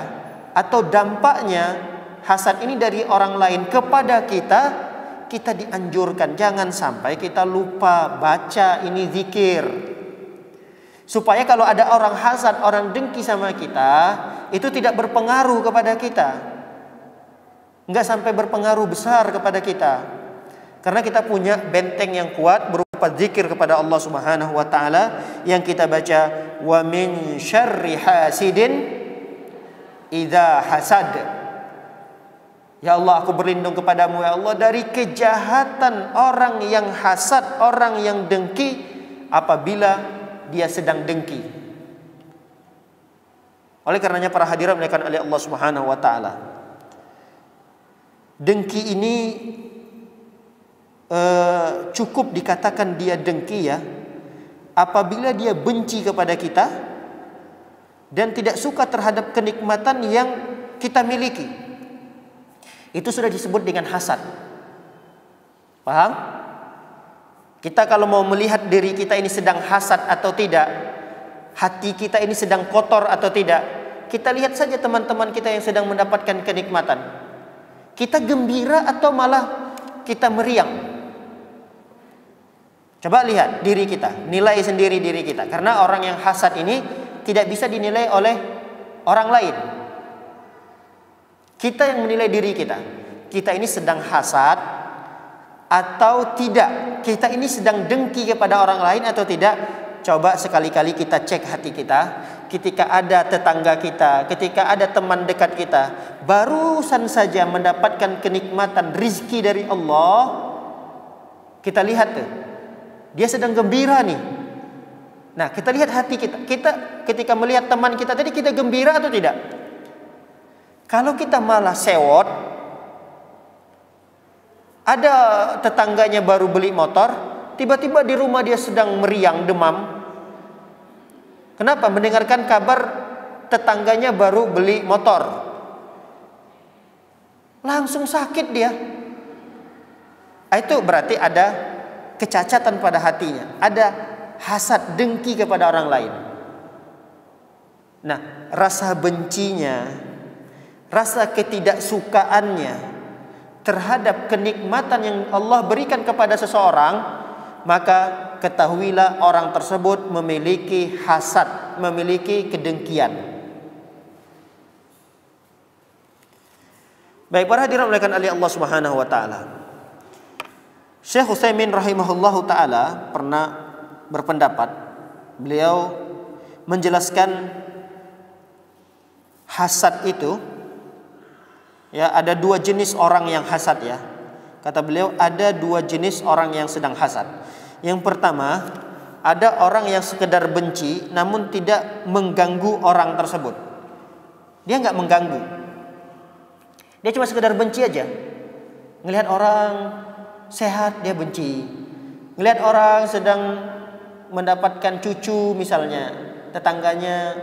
atau dampaknya hasad ini dari orang lain kepada kita, kita dianjurkan jangan sampai kita lupa baca ini zikir. Supaya kalau ada orang hasad, orang dengki sama kita, itu tidak berpengaruh kepada kita. Enggak sampai berpengaruh besar kepada kita. Karena kita punya benteng yang kuat berupa zikir kepada Allah Subhanahu wa taala yang kita baca, wa min syarri hasidin idza hasad. Ya Allah, aku berlindung kepadamu ya Allah dari kejahatan orang yang hasad, orang yang dengki apabila dia sedang dengki. Oleh karenanya para hadirin dimuliakan oleh Allah Subhanahu wa taala, dengki ini cukup dikatakan dia dengki ya apabila dia benci kepada kita dan tidak suka terhadap kenikmatan yang kita miliki. Itu sudah disebut dengan hasad. Paham? Kita kalau mau melihat diri kita ini sedang hasad atau tidak, hati kita ini sedang kotor atau tidak, kita lihat saja teman-teman kita yang sedang mendapatkan kenikmatan. Kita gembira atau malah kita meriang? Coba lihat diri kita, nilai sendiri diri kita. Karena orang yang hasad ini tidak bisa dinilai oleh orang lain. Kita yang menilai diri kita. Kita ini sedang hasad atau tidak? Kita ini sedang dengki kepada orang lain atau tidak? Coba sekali-kali kita cek hati kita. Ketika ada tetangga kita, ketika ada teman dekat kita, barusan saja mendapatkan kenikmatan rizki dari Allah, kita lihat tuh, dia sedang gembira nih. Nah, kita lihat hati kita. Kita ketika melihat teman kita tadi, kita gembira atau tidak? Kalau kita malah sewot, ada tetangganya baru beli motor, tiba-tiba di rumah dia sedang meriang, demam. Kenapa? Mendengarkan kabar tetangganya baru beli motor. Langsung sakit dia. Itu berarti ada kecacatan pada hatinya. Ada hasad, dengki kepada orang lain. Nah, rasa bencinya, rasa ketidaksukaannya terhadap kenikmatan yang Allah berikan kepada seseorang, maka ketahuilah orang tersebut memiliki hasad, memiliki kedengkian. Baik, para hadirin oleh Allah Subhanahu wa taala, Syekh Utsaimin rahimahullahu taala pernah berpendapat, beliau menjelaskan hasad itu, ya, ada dua jenis orang yang hasad ya. Kata beliau ada dua jenis orang yang sedang hasad. Yang pertama, ada orang yang sekedar benci namun tidak mengganggu orang tersebut. Dia nggak mengganggu. Dia cuma sekedar benci aja. Ngelihat orang sehat dia benci. Ngelihat orang sedang mendapatkan cucu misalnya, tetangganya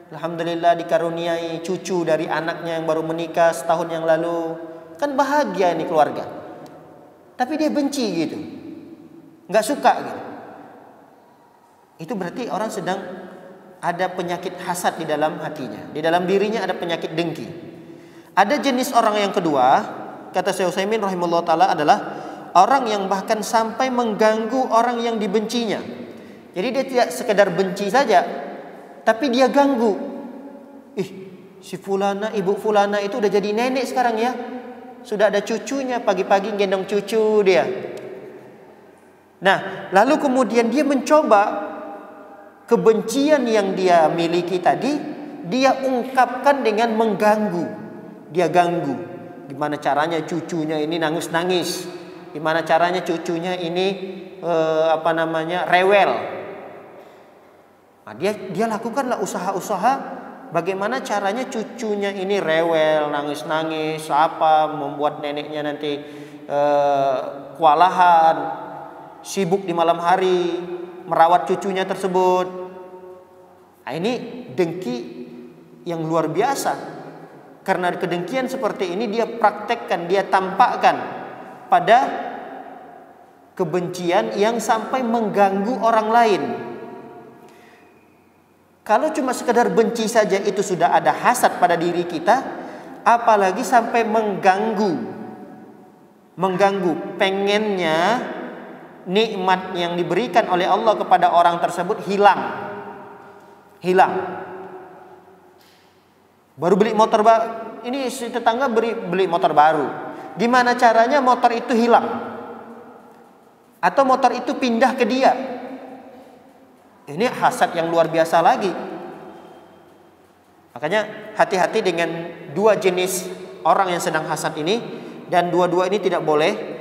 alhamdulillah dikaruniai cucu dari anaknya yang baru menikah setahun yang lalu, kan bahagia ini keluarga. Tapi dia benci gitu, nggak suka gitu. Itu berarti orang sedang ada penyakit hasad di dalam hatinya, di dalam dirinya ada penyakit dengki. Ada jenis orang yang kedua, kata Syekh Utsaimin rahimahullah taala, adalah orang yang bahkan sampai mengganggu orang yang dibencinya. Jadi dia tidak sekedar benci saja, tapi dia ganggu. Si fulana, ibu fulana itu udah jadi nenek sekarang ya. Sudah ada cucunya, pagi-pagi gendong cucu dia. Nah, lalu kemudian dia mencoba kebencian yang dia miliki tadi, dia ungkapkan dengan mengganggu. Dia ganggu. Gimana caranya cucunya ini nangis-nangis? Gimana caranya cucunya ini rewel? Nah, dia lakukanlah usaha-usaha bagaimana caranya cucunya ini rewel, nangis-nangis, membuat neneknya nanti kewalahan, sibuk di malam hari merawat cucunya tersebut. Nah, ini dengki yang luar biasa. Karena kedengkian seperti ini dia praktekkan, dia tampakkan pada kebencian yang sampai mengganggu orang lain. Kalau cuma sekedar benci saja itu sudah ada hasad pada diri kita, apalagi sampai mengganggu pengennya nikmat yang diberikan oleh Allah kepada orang tersebut hilang. Baru beli motor baru, ini si tetangga beli motor baru. Gimana caranya motor itu hilang? Atau motor itu pindah ke dia? Ini hasad yang luar biasa lagi. Makanya hati-hati dengan dua jenis orang yang sedang hasad ini. Dan dua-dua ini tidak boleh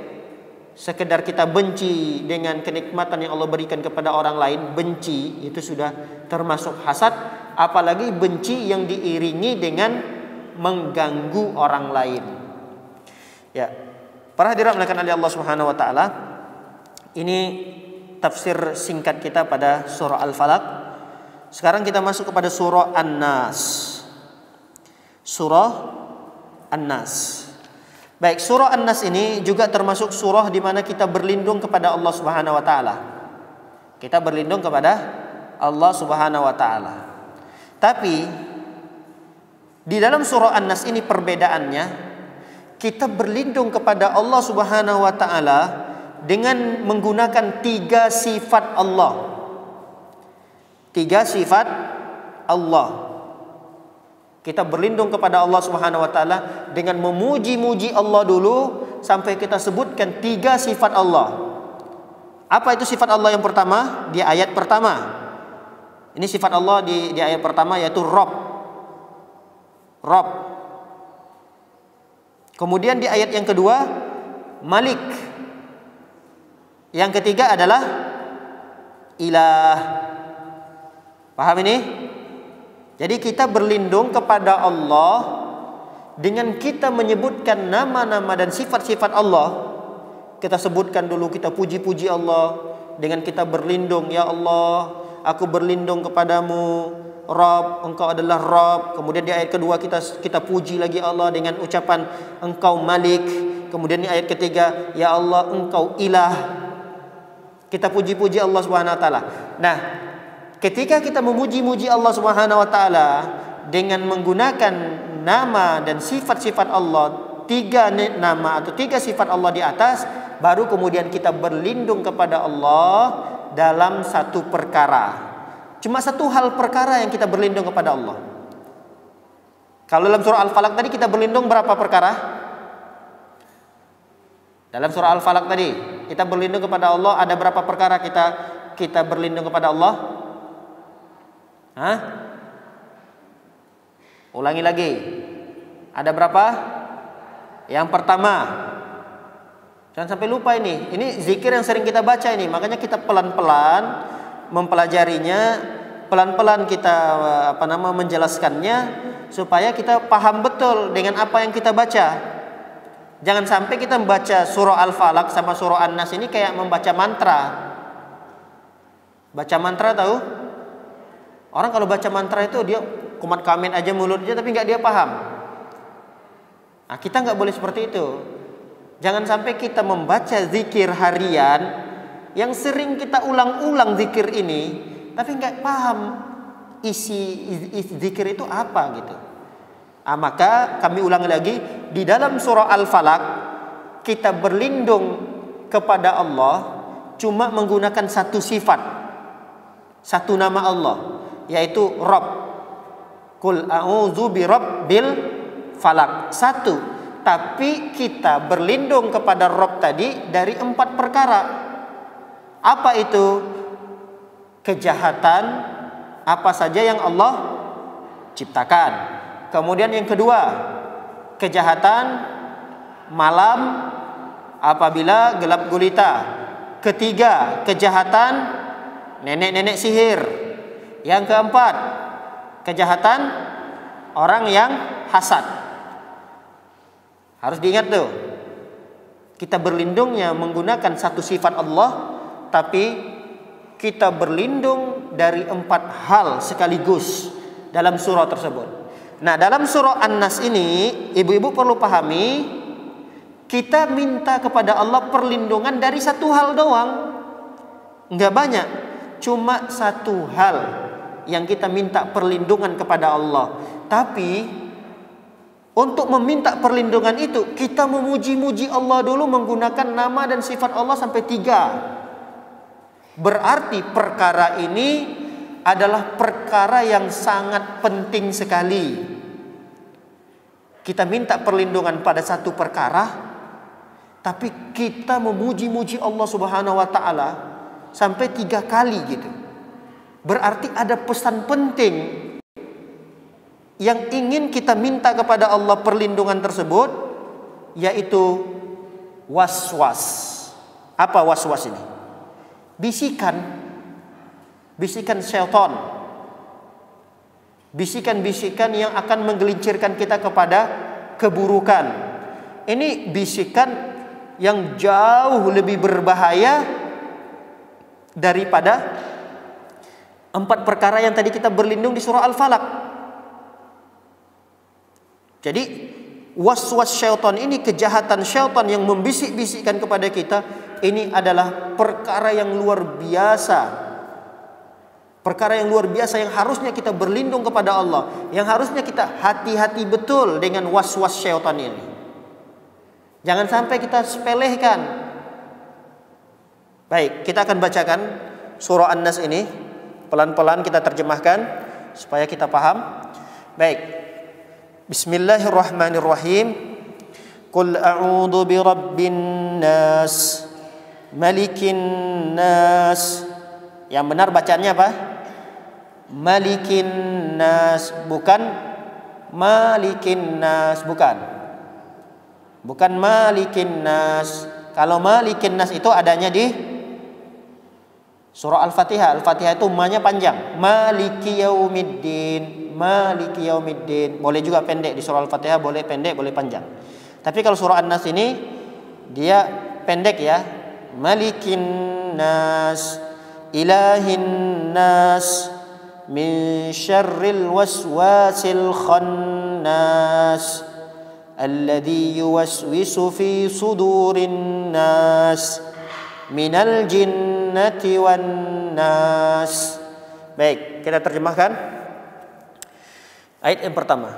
sekedar kita benci dengan kenikmatan yang Allah berikan kepada orang lain. Benci itu sudah termasuk hasad. Apalagi benci yang diiringi dengan mengganggu orang lain. Ya, para hadirin melakukan oleh Allah Subhanahu Wa Taala. Ini tafsir singkat kita pada surah Al-Falaq. Sekarang kita masuk kepada surah An-Nas. Surah An-Nas. Baik, surah An-Nas ini juga termasuk surah di mana kita berlindung kepada Allah Subhanahu wa taala. Kita berlindung kepada Allah Subhanahu wa taala. Tapi di dalam surah An-Nas ini perbedaannya, kita berlindung kepada Allah Subhanahu wa taala dengan menggunakan 3 sifat Allah. 3 sifat Allah. Kita berlindung kepada Allah Subhanahu wa taala dengan memuji-muji Allah dulu sampai kita sebutkan 3 sifat Allah. Apa itu sifat Allah yang pertama? Di ayat pertama. Ini sifat Allah di ayat pertama yaitu Rabb. Kemudian di ayat yang kedua Malik. Yang ketiga adalah Ilah. Paham ini? Jadi kita berlindung kepada Allah dengan kita menyebutkan nama-nama dan sifat-sifat Allah. Kita sebutkan dulu, kita puji-puji Allah dengan kita berlindung, ya Allah, aku berlindung kepadamu, Rabb, engkau adalah Rabb. Kemudian di ayat kedua kita puji lagi Allah dengan ucapan engkau Malik. Kemudian di ayat ketiga, ya Allah, engkau Ilah. Kita puji-puji Allah Subhanahu wa taala. Nah, ketika kita memuji-muji Allah Subhanahu wa taala dengan menggunakan nama dan sifat-sifat Allah, 3 nama atau 3 sifat Allah di atas, baru kemudian kita berlindung kepada Allah dalam satu perkara. Cuma satu hal perkara yang kita berlindung kepada Allah. Kalau dalam surah Al-Falaq tadi kita berlindung berapa perkara? Dalam surah Al-Falaq tadi kita berlindung kepada Allah, ada berapa perkara kita berlindung kepada Allah? Hah? Ulangi lagi. Ada berapa? Yang pertama. Jangan sampai lupa ini. Ini zikir yang sering kita baca ini. Makanya kita pelan-pelan mempelajarinya, pelan-pelan kita menjelaskannya supaya kita paham betul dengan apa yang kita baca. Jangan sampai kita membaca surah Al-Falaq sama surah An-Nas ini kayak membaca mantra. Baca mantra tahu? Orang kalau baca mantra itu dia kumat kamin aja mulutnya tapi nggak dia paham. Nah, kita nggak boleh seperti itu. Jangan sampai kita membaca zikir harian yang sering kita ulang-ulang zikir ini tapi nggak paham isi zikir itu apa gitu. Maka kami ulangi lagi, di dalam surah Al-Falaq kita berlindung kepada Allah cuma menggunakan satu sifat, satu nama Allah, yaitu Rabb. Qul a'udzu birabbil falaq. Satu. Tapi kita berlindung kepada Rabb tadi dari 4 perkara. Apa itu? Kejahatan apa saja yang Allah ciptakan. Kemudian yang kedua, kejahatan malam apabila gelap gulita. Ketiga, kejahatan nenek-nenek sihir. Yang keempat, kejahatan orang yang hasad. Harus diingat tuh. Kita berlindungnya menggunakan satu sifat Allah tapi kita berlindung dari 4 hal sekaligus dalam surah tersebut. Nah, dalam surah An-Nas ini ibu-ibu perlu pahami, kita minta kepada Allah perlindungan dari 1 hal doang. Enggak banyak, cuma 1 hal yang kita minta perlindungan kepada Allah. Tapi untuk meminta perlindungan itu, kita memuji-muji Allah dulu menggunakan nama dan sifat Allah sampai 3. Berarti perkara ini adalah perkara yang sangat penting sekali. Kita minta perlindungan pada 1 perkara, tapi kita memuji-muji Allah Subhanahu wa taala sampai 3 kali gitu. Berarti ada pesan penting yang ingin kita minta kepada Allah perlindungan tersebut, yaitu was-was. Apa was-was ini? Bisikan syaitan, bisikan-bisikan yang akan menggelincirkan kita kepada keburukan. Ini bisikan yang jauh lebih berbahaya daripada 4 perkara yang tadi kita berlindung di surah Al-Falaq. Jadi was-was syaitan ini, kejahatan syaitan yang membisik-bisikkan kepada kita, ini adalah perkara yang luar biasa. Perkara yang luar biasa yang harusnya kita berlindung kepada Allah, yang harusnya kita hati-hati betul dengan was-was syaitan ini. Jangan sampai kita sepelehkan. Baik, kita akan bacakan surah An-Nas ini. Pelan-pelan kita terjemahkan supaya kita paham. Baik. Bismillahirrahmanirrahim. Qul a'udzu birabbin nas, malikin nas. Yang benar bacanya apa? Malikin nas, bukan malikin nas, bukan. Bukan malikin nas. Kalau malikin nas itu adanya di surah Al-Fatihah. Al-Fatihah itu ma-nya panjang. Maliki yaumiddin, maliki yaumiddin. Boleh juga pendek di surah Al-Fatihah, boleh pendek, boleh panjang. Tapi kalau surah An-Nas ini dia pendek ya. Malikin nas, ilahin nas, min syarril waswasil khannas, alladhi yuwaswisu fi sudurin nas, minal jinnati wan nas. Baik, kita terjemahkan ayat yang pertama.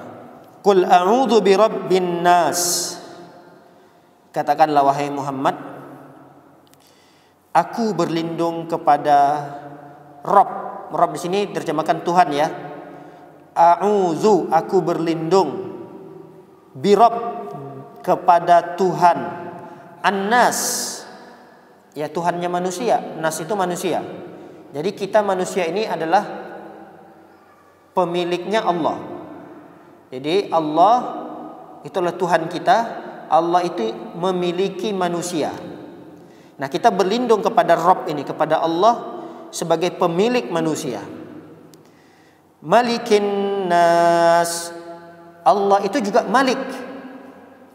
Qul a'udzu birabbin nas. Katakanlah wahai Muhammad, aku berlindung kepada Rabb. Rabb di sini terjemahkan Tuhan ya. A'udzu, aku berlindung, birabb, kepada Tuhan. An-nas, ya Tuhannya manusia. Nas itu manusia. Jadi kita manusia ini adalah pemiliknya Allah. Jadi Allah itulah Tuhan kita. Allah itu memiliki manusia. Nah, kita berlindung kepada Rabb ini, kepada Allah sebagai pemilik manusia. Malikin nas, Allah itu juga malik.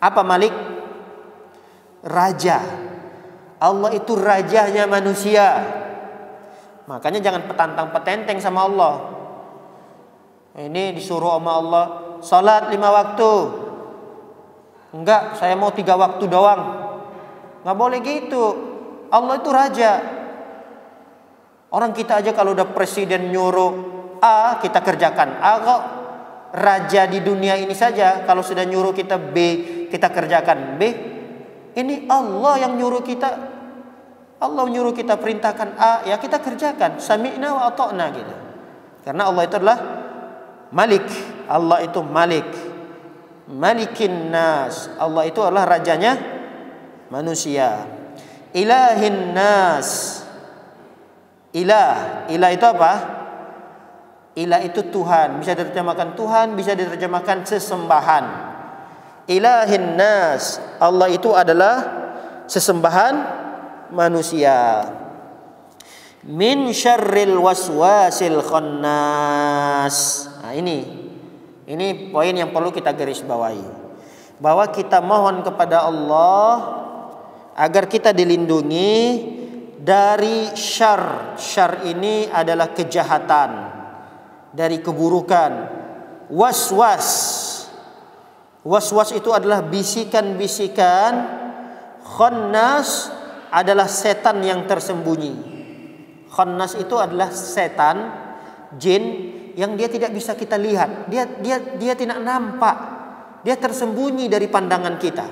Apa malik? Raja. Allah itu rajanya manusia. Makanya jangan petantang-petenteng sama Allah. Ini disuruh sama Allah salat 5 waktu. Enggak, saya mau 3 waktu doang. Enggak boleh gitu. Allah itu raja. Orang kita aja kalau udah presiden nyuruh A, kita kerjakan A. Kok raja di dunia ini saja kalau sudah nyuruh kita B, kita kerjakan B. Ini Allah yang nyuruh kita. Allah nyuruh kita perintahkan A, ya kita kerjakan. Sami'na wa ata'na gitu. Karena Allah itu adalah Malik. Allah itu Malik. Malikin nas. Allah itu adalah rajanya manusia. Ilahin nas. Ilah itu apa? Ilah itu Tuhan. Bisa diterjemahkan Tuhan, bisa diterjemahkan sesembahan. Ilahin nas. Allah itu adalah sesembahan manusia. Min syarril waswasil khannas. Nah, ini poin yang perlu kita garis bawahi. Bahwa kita mohon kepada Allah agar kita dilindungi dari syar. Syar ini adalah kejahatan, dari keburukan. Was-was. Was-was itu adalah bisikan-bisikan. Khannas adalah setan yang tersembunyi. Khannas itu adalah setan, jin yang dia tidak bisa kita lihat. Dia tidak nampak. Dia tersembunyi dari pandangan kita.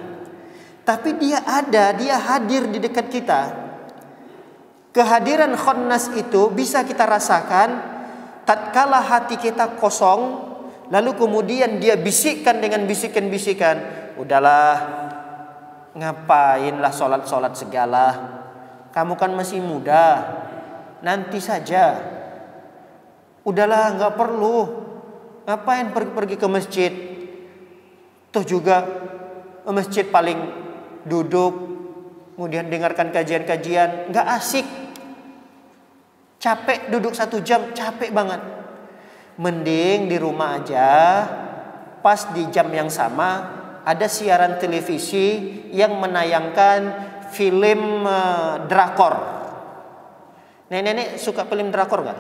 Tapi dia ada, dia hadir di dekat kita. Kehadiran khannas itu bisa kita rasakan tatkala hati kita kosong, lalu kemudian dia bisikkan dengan bisikan-bisikan, udahlah, ngapainlah sholat-sholat segala, kamu kan masih muda, nanti saja, udahlah nggak perlu, ngapain pergi ke masjid, toh juga masjid paling duduk, kemudian dengarkan kajian-kajian, nggak asik, capek duduk 1 jam, capek banget. Mending di rumah aja, pas di jam yang sama ada siaran televisi yang menayangkan film drakor. Nenek-nenek suka film drakor nggak?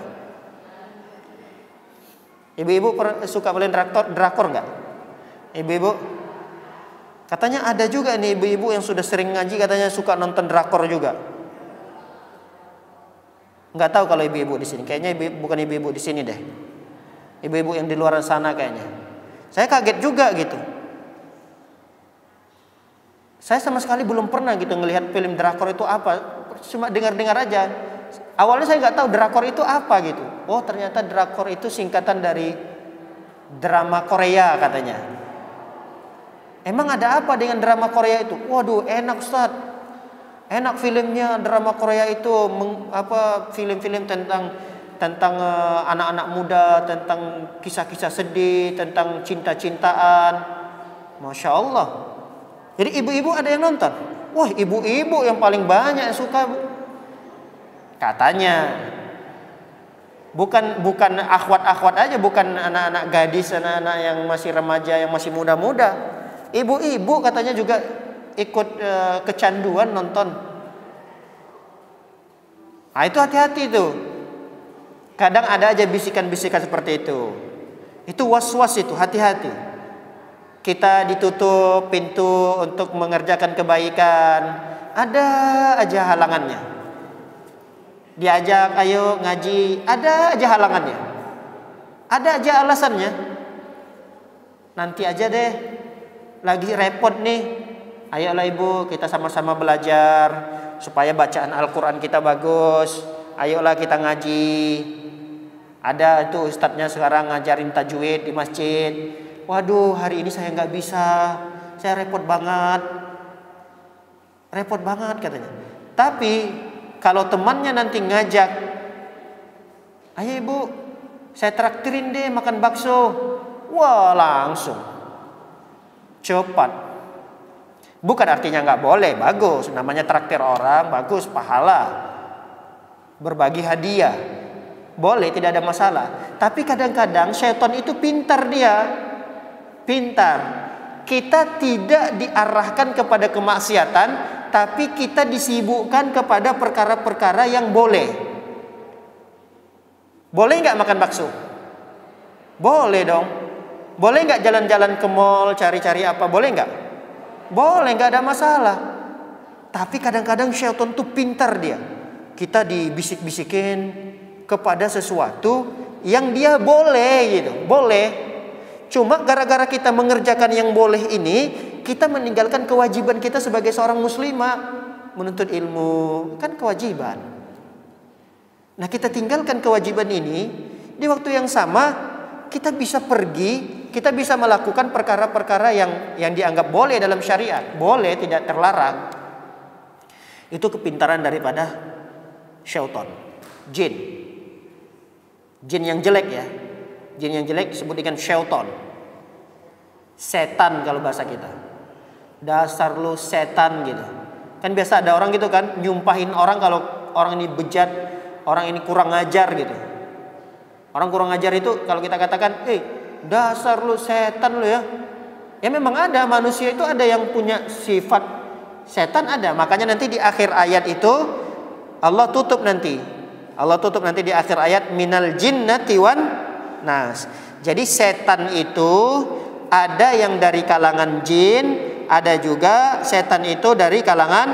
Ibu-ibu suka film drakor nggak? Ibu-ibu? Katanya ada juga nih ibu-ibu yang sudah sering ngaji katanya suka nonton drakor juga. Nggak tahu kalau ibu-ibu di sini. Kayaknya bukan ibu-ibu di sini deh. Ibu-ibu yang di luar sana kayaknya. Saya kaget juga gitu. Saya sama sekali belum pernah gitu ngelihat film drakor itu apa. Cuma dengar-dengar aja. Awalnya saya nggak tahu drakor itu apa gitu. Oh ternyata drakor itu singkatan dari drama Korea katanya. Emang ada apa dengan drama Korea itu? Waduh enak Ustaz. Enak filmnya drama Korea itu film-film tentang anak-anak muda, tentang kisah-kisah sedih, tentang cinta-cintaan. Masya Allah. Jadi ibu-ibu ada yang nonton. Wah ibu-ibu yang paling banyak yang suka. Katanya. Bukan akhwat-akhwat aja, bukan anak-anak gadis, anak-anak yang masih remaja, yang masih muda-muda. Ibu-ibu katanya juga ikut kecanduan nonton. Nah itu hati-hati tuh. Kadang ada aja bisikan-bisikan seperti itu. Itu was-was itu, hati-hati. Kita ditutup pintu untuk mengerjakan kebaikan, ada aja halangannya. Diajak ayo ngaji, ada aja halangannya. Ada aja alasannya. Nanti aja deh, lagi repot nih. Ayolah ibu, kita sama-sama belajar supaya bacaan Al-Quran kita bagus. Ayolah kita ngaji. Ada tuh ustadznya sekarang ngajarin tajwid di masjid. Waduh hari ini saya nggak bisa, saya repot banget katanya. Tapi kalau temannya nanti ngajak, ayo ibu, saya traktirin deh makan bakso. Wah langsung cepat. Bukan artinya nggak boleh, bagus. Namanya traktir orang, bagus, pahala. Berbagi hadiah, boleh, tidak ada masalah. Tapi kadang-kadang syaitan itu pintar dia. Pintar. Kita tidak diarahkan kepada kemaksiatan, tapi kita disibukkan kepada perkara-perkara yang boleh. Boleh nggak makan bakso? Boleh dong. Boleh nggak jalan-jalan ke mall cari-cari apa? Boleh nggak? Boleh, nggak ada masalah. Tapi kadang-kadang syaitan tuh pintar dia. Kita dibisik-bisikin kepada sesuatu yang dia boleh gitu. Boleh. Cuma gara-gara kita mengerjakan yang boleh ini, kita meninggalkan kewajiban kita sebagai seorang muslimah. Menuntut ilmu kan kewajiban. Nah kita tinggalkan kewajiban ini, di waktu yang sama kita bisa pergi, kita bisa melakukan perkara-perkara yang dianggap boleh dalam syariat. Boleh, tidak terlarang. Itu kepintaran daripada syaitan, jin. Jin yang jelek ya. Jin yang jelek disebut dengan syaitan. Setan kalau bahasa kita. Dasar lu setan gitu. Kan biasa ada orang gitu kan, nyumpahin orang kalau orang ini bejat, orang ini kurang ngajar gitu. Orang kurang ngajar itu kalau kita katakan, dasar lu setan lu ya. Ya memang ada, manusia itu ada yang punya sifat setan ada. Makanya nanti di akhir ayat itu Allah tutup nanti. Allah tutup nanti di akhir ayat minal jinnati wan nas. Jadi setan itu ada yang dari kalangan jin, ada juga setan itu dari kalangan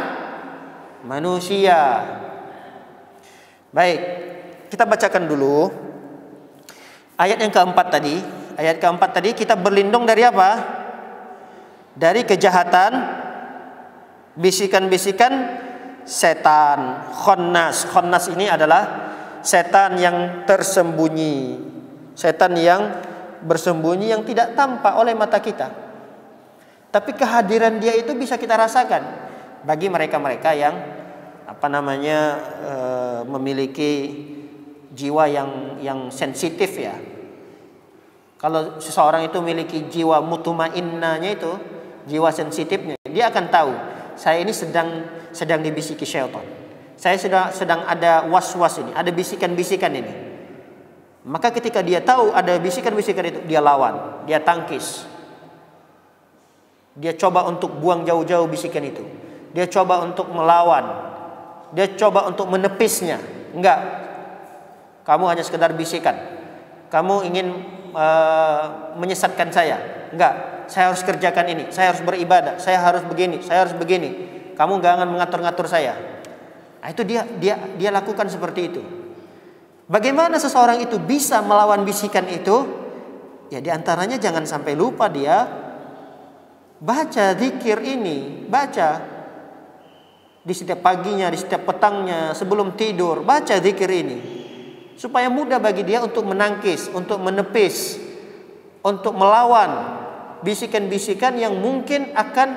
manusia. Baik, kita bacakan dulu ayat yang keempat tadi. Ayat keempat tadi kita berlindung dari apa? Dari kejahatan, bisikan-bisikan setan. Khonnas ini adalah setan yang tersembunyi, setan yang bersembunyi, yang tidak tampak oleh mata kita, tapi kehadiran dia itu bisa kita rasakan. Bagi mereka-mereka yang memiliki jiwa yang sensitif ya. Kalau seseorang itu memiliki jiwa mutmainnahnya, itu jiwa sensitifnya, dia akan tahu saya ini sedang dibisiki syaitan. Saya sedang ada was-was ini, ada bisikan-bisikan ini. Maka ketika dia tahu ada bisikan-bisikan itu, dia lawan, dia tangkis. Dia coba untuk buang jauh-jauh bisikan itu. Dia coba untuk melawan. Dia coba untuk menepisnya. Enggak. Kamu hanya sekedar bisikan. Kamu ingin menyesatkan saya. Enggak. Saya harus kerjakan ini, saya harus beribadah, saya harus begini, saya harus begini. Kamu jangan mengatur-ngatur saya. Nah, itu dia lakukan seperti itu. Bagaimana seseorang itu bisa melawan bisikan itu? Ya diantaranya jangan sampai lupa dia baca zikir ini, baca di setiap paginya, di setiap petangnya, sebelum tidur, baca zikir ini. Supaya mudah bagi dia untuk menangkis, untuk menepis, untuk melawan bisikan-bisikan yang mungkin akan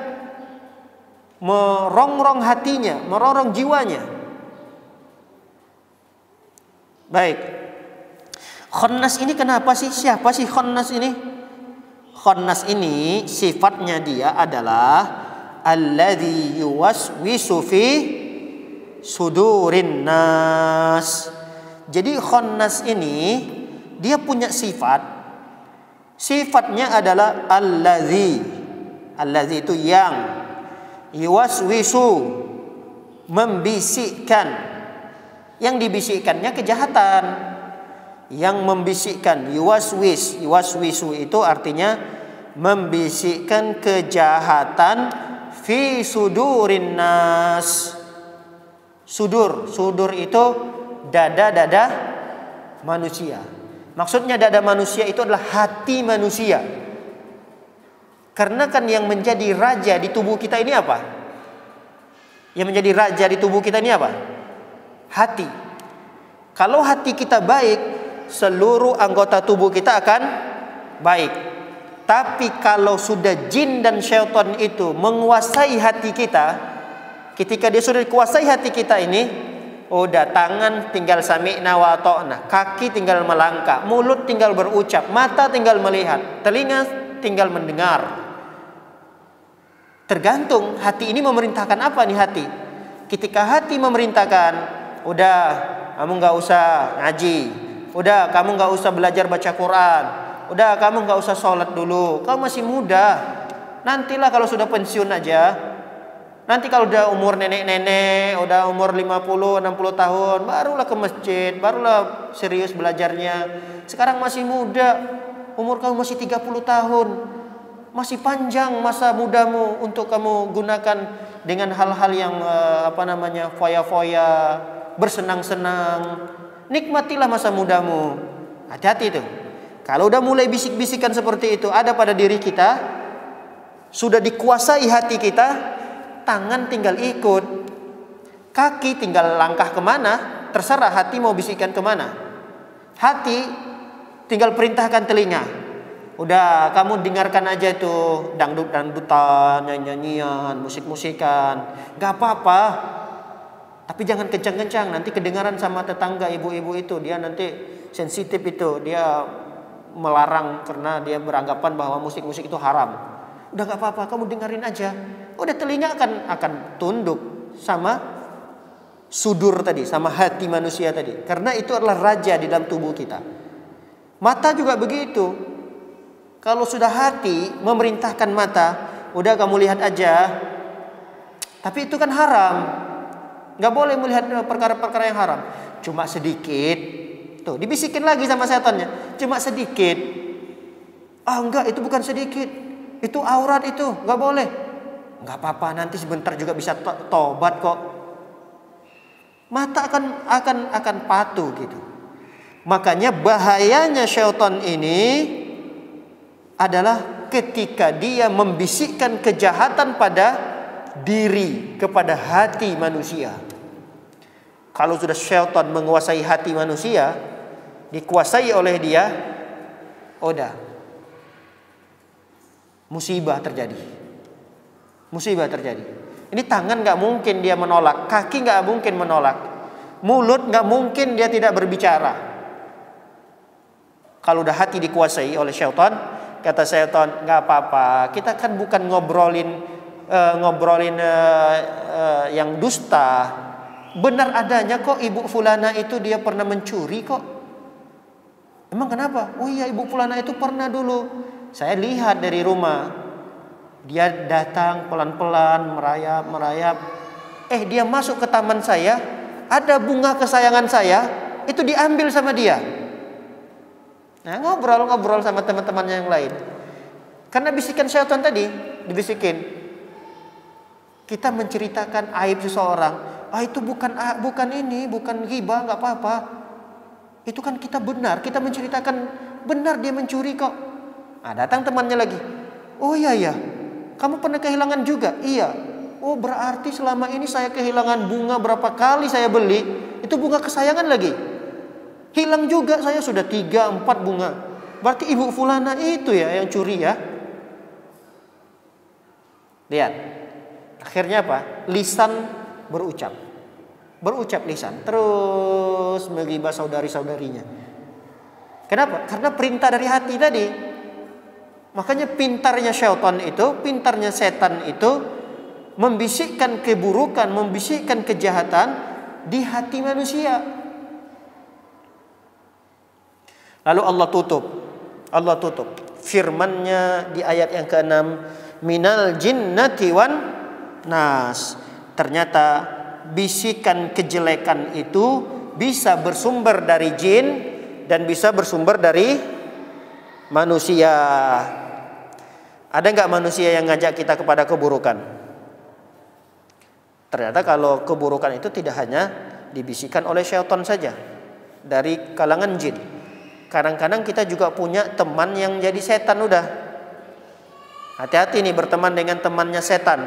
merongrong hatinya, merongrong jiwanya. Baik. Khonnas ini kenapa sih? Siapa sih Khonnas ini? Khonnas ini sifatnya dia adalah alladzi yuwaswisu fi sudurin nas. Jadi Khonnas ini dia punya sifat. Sifatnya adalah allazi. Allazi itu yang yuwaswisu, membisikkan. Yang dibisikkannya kejahatan. Yang membisikkan yuwaswisu itu artinya membisikkan kejahatan fi sudurin nas. Sudur itu dada-dada manusia. Maksudnya dada manusia itu adalah hati manusia. Karena kan yang menjadi raja di tubuh kita ini apa? Yang menjadi raja di tubuh kita ini apa? Hati. Kalau hati kita baik, seluruh anggota tubuh kita akan baik. Tapi kalau sudah jin dan syaitan itu menguasai hati kita, ketika dia sudah dikuasai hati kita ini, udah tangan tinggal sami'na wa ta'na, kaki tinggal melangkah, mulut tinggal berucap, mata tinggal melihat, telinga tinggal mendengar. Tergantung hati ini memerintahkan apa nih hati. Ketika hati memerintahkan, udah kamu nggak usah ngaji, udah kamu nggak usah belajar baca Quran, udah kamu nggak usah sholat dulu, kamu masih muda, nantilah kalau sudah pensiun aja. Nanti kalau udah umur nenek-nenek, udah umur 50, 60 tahun, barulah ke masjid, barulah serius belajarnya. Sekarang masih muda, umur kamu masih 30 tahun. Masih panjang masa mudamu untuk kamu gunakan dengan hal-hal yang foya-foya, bersenang-senang. Nikmatilah masa mudamu. Hati-hati itu. Kalau udah mulai bisik-bisikan seperti itu ada pada diri kita, sudah dikuasai hati kita, tangan tinggal ikut, kaki tinggal langkah kemana, terserah hati mau bisikan kemana. Hati tinggal perintahkan telinga, udah kamu dengarkan aja itu dangdut-dangdutan, nyanyian, musik-musikan, gak apa-apa. Tapi jangan kencang-kencang, nanti kedengaran sama tetangga ibu-ibu itu, dia nanti sensitif itu, dia melarang karena dia beranggapan bahwa musik-musik itu haram. Udah gak apa-apa, kamu dengerin aja. Udah telinga akan tunduk sama sudur tadi, sama hati manusia tadi. Karena itu adalah raja di dalam tubuh kita. Mata juga begitu. Kalau sudah hati memerintahkan mata, udah kamu lihat aja. Tapi itu kan haram. nggak boleh melihat perkara-perkara yang haram. Cuma sedikit. Tuh, dibisikin lagi sama setannya. Cuma sedikit. Ah enggak, itu bukan sedikit. Itu aurat itu, nggak boleh. Nggak apa-apa, nanti sebentar juga bisa tobat kok. Mata akan patuh gitu. Makanya bahayanya syaitan ini adalah ketika dia membisikkan kejahatan pada diri, kepada hati manusia. Kalau sudah syaitan menguasai hati manusia, dikuasai oleh dia, udah, musibah terjadi. Musibah terjadi. Ini tangan gak mungkin dia menolak, kaki gak mungkin menolak, mulut gak mungkin dia tidak berbicara. Kalau udah hati dikuasai oleh syaitan, kata syaitan, gak apa-apa, kita kan bukan ngobrolin yang dusta. Benar adanya kok ibu fulana itu dia pernah mencuri kok. Emang kenapa? Oh iya, ibu fulana itu pernah dulu. Saya lihat dari rumah. Dia datang pelan-pelan merayap. Dia masuk ke taman saya. Ada bunga kesayangan saya. Itu diambil sama dia. Nah, ngobrol sama teman-temannya yang lain. Karena bisikan syaitan tadi, dibisikin. Kita menceritakan aib seseorang. Itu bukan ghibah, nggak apa-apa. Itu kan kita benar, kita menceritakan benar dia mencuri kok. Datang temannya lagi. Oh iya, kamu pernah kehilangan juga? Iya. Oh berarti selama ini saya kehilangan bunga berapa kali saya beli, itu bunga kesayangan lagi. Hilang juga, saya sudah 3-4 bunga. Berarti ibu fulana itu ya yang curi ya. Lihat. Akhirnya apa? Lisan berucap lisan, terus menggibah saudari-saudarinya. Kenapa? Karena perintah dari hati tadi. Makanya pintarnya setan itu membisikkan keburukan, membisikkan kejahatan di hati manusia. Lalu Allah tutup firman-Nya di ayat yang ke-6, minal jinnati wan nas. Ternyata bisikan kejelekan itu bisa bersumber dari jin dan bisa bersumber dari manusia. Ada nggak manusia yang ngajak kita kepada keburukan? Ternyata kalau keburukan itu tidak hanya dibisikkan oleh syaitan saja, dari kalangan jin. Kadang-kadang kita juga punya teman yang jadi setan udah. Hati-hati nih berteman dengan temannya setan.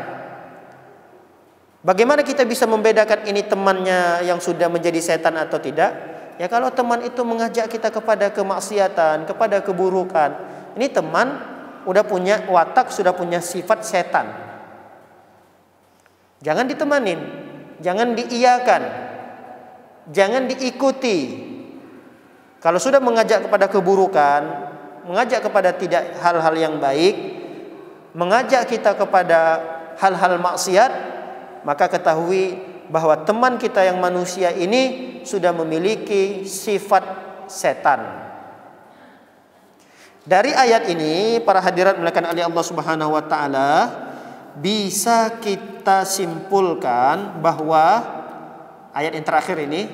Bagaimana kita bisa membedakan ini temannya yang sudah menjadi setan atau tidak? Ya kalau teman itu mengajak kita kepada kemaksiatan, kepada keburukan, ini teman udah punya watak, sudah punya sifat setan. Jangan ditemanin, jangan diiyakan, jangan diikuti. Kalau sudah mengajak kepada keburukan, mengajak kepada tidak hal-hal yang baik, mengajak kita kepada hal-hal maksiat, maka ketahui bahwa teman kita yang manusia ini sudah memiliki sifat setan. Dari ayat ini, para hadirat mulakan oleh Allah Subhanahu wa taala, bisa kita simpulkan bahwa ayat yang terakhir ini,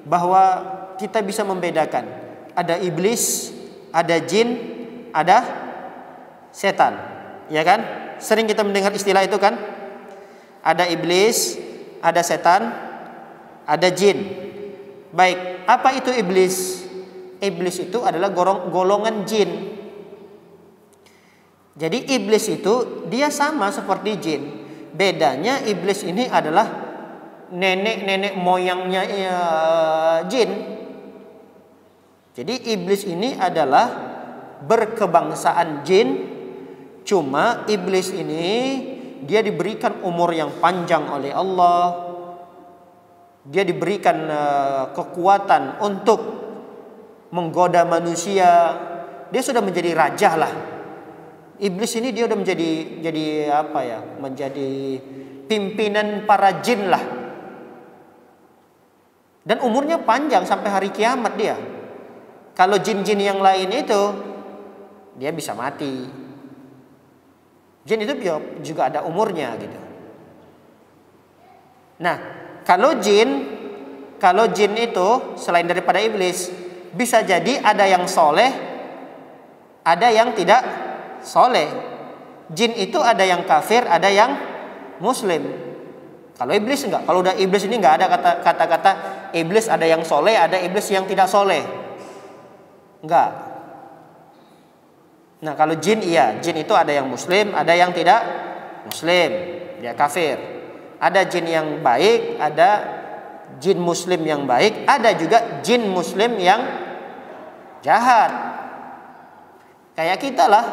bahwa kita bisa membedakan ada iblis, ada jin, ada setan. Ya kan? Sering kita mendengar istilah itu kan? Ada iblis, ada setan, ada jin. Baik, apa itu iblis? Iblis itu adalah golongan jin. Jadi iblis itu dia sama seperti jin. Bedanya iblis ini adalah nenek-nenek moyangnya jin. Jadi iblis ini adalah berkebangsaan jin. Cuma iblis ini dia diberikan umur yang panjang oleh Allah. Dia diberikan kekuatan untuk menggoda manusia. Dia sudah menjadi raja lah. Iblis ini dia udah menjadi pimpinan para jin lah. Dan umurnya panjang sampai hari kiamat dia. Kalau jin-jin yang lain itu dia bisa mati. Jin itu juga ada umurnya gitu. Nah, Kalau jin itu selain daripada iblis, bisa jadi ada yang soleh, ada yang tidak soleh. Jin itu ada yang kafir, ada yang muslim. Kalau iblis enggak. Kalau udah iblis ini enggak ada kata-kata iblis ada yang soleh, ada iblis yang tidak soleh. Enggak. Nah kalau jin iya, jin itu ada yang muslim, ada yang tidak muslim, dia kafir. Ada jin yang baik, ada jin muslim yang baik, ada juga jin muslim yang jahat. Kayak kita lah,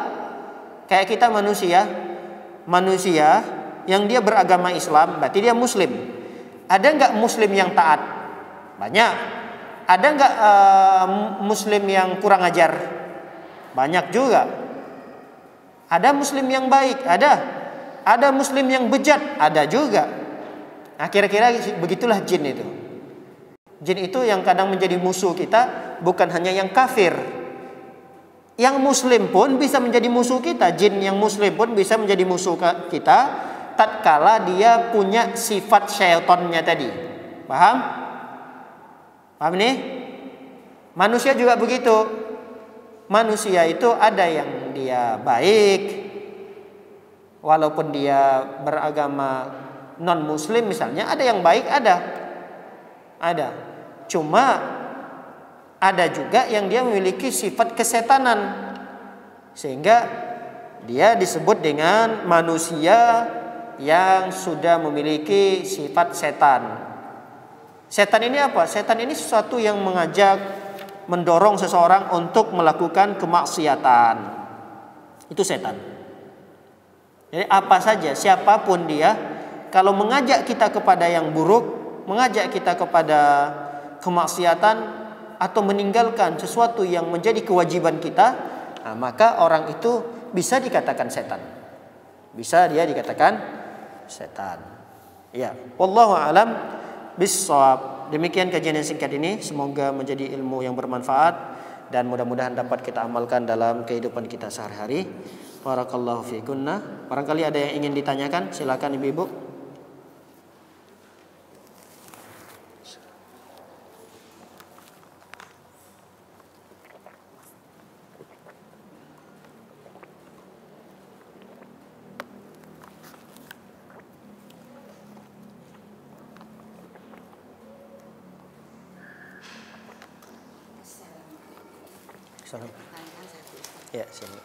kayak kita manusia yang dia beragama Islam, berarti dia muslim. Ada nggak muslim yang taat? Banyak. Ada nggak muslim yang kurang ajar? Banyak juga. Ada muslim yang baik, ada muslim yang bejat, ada juga. Nah kira-kira begitulah jin itu. Jin itu yang kadang menjadi musuh kita, bukan hanya yang kafir. Yang muslim pun bisa menjadi musuh kita. Jin yang muslim pun bisa menjadi musuh kita tatkala dia punya sifat syaitannya tadi. Paham? Paham nih? Manusia juga begitu. Manusia itu ada yang dia baik, walaupun dia beragama non muslim misalnya, ada yang baik, ada. Cuma ada juga yang dia memiliki sifat kesetanan, sehingga dia disebut dengan manusia yang sudah memiliki sifat setan. Setan ini apa? Setan ini sesuatu yang mendorong seseorang untuk melakukan kemaksiatan. Itu setan. Jadi apa saja, siapapun dia, kalau mengajak kita kepada yang buruk, mengajak kita kepada kemaksiatan, atau meninggalkan sesuatu yang menjadi kewajiban kita, nah, maka orang itu bisa dikatakan setan. Bisa dia dikatakan setan. Ya, wallahu alam bissawab. Demikian kajian yang singkat ini, semoga menjadi ilmu yang bermanfaat dan mudah-mudahan dapat kita amalkan dalam kehidupan kita sehari-hari. Barakallahu fiikunna. Barangkali ada yang ingin ditanyakan, silakan ibu-ibu. Salam. Ya, sini.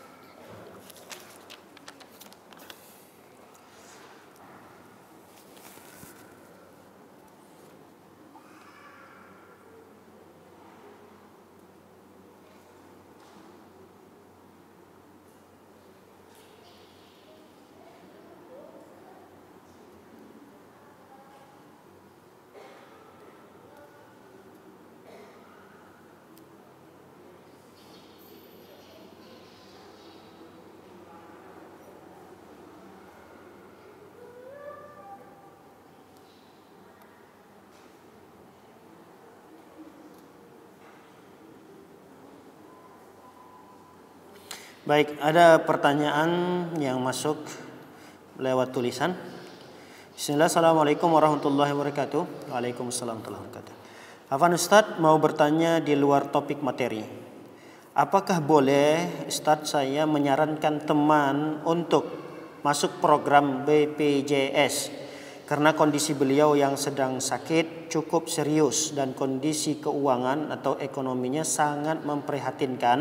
Baik, ada pertanyaan yang masuk lewat tulisan. Bismillah, assalamualaikum warahmatullahi wabarakatuh. Waalaikumsalam warahmatullahi wabarakatuh. Afan Ustadz mau bertanya di luar topik materi. Apakah boleh Ustadz saya menyarankan teman untuk masuk program BPJS karena kondisi beliau yang sedang sakit cukup serius dan kondisi keuangan atau ekonominya sangat memprihatinkan?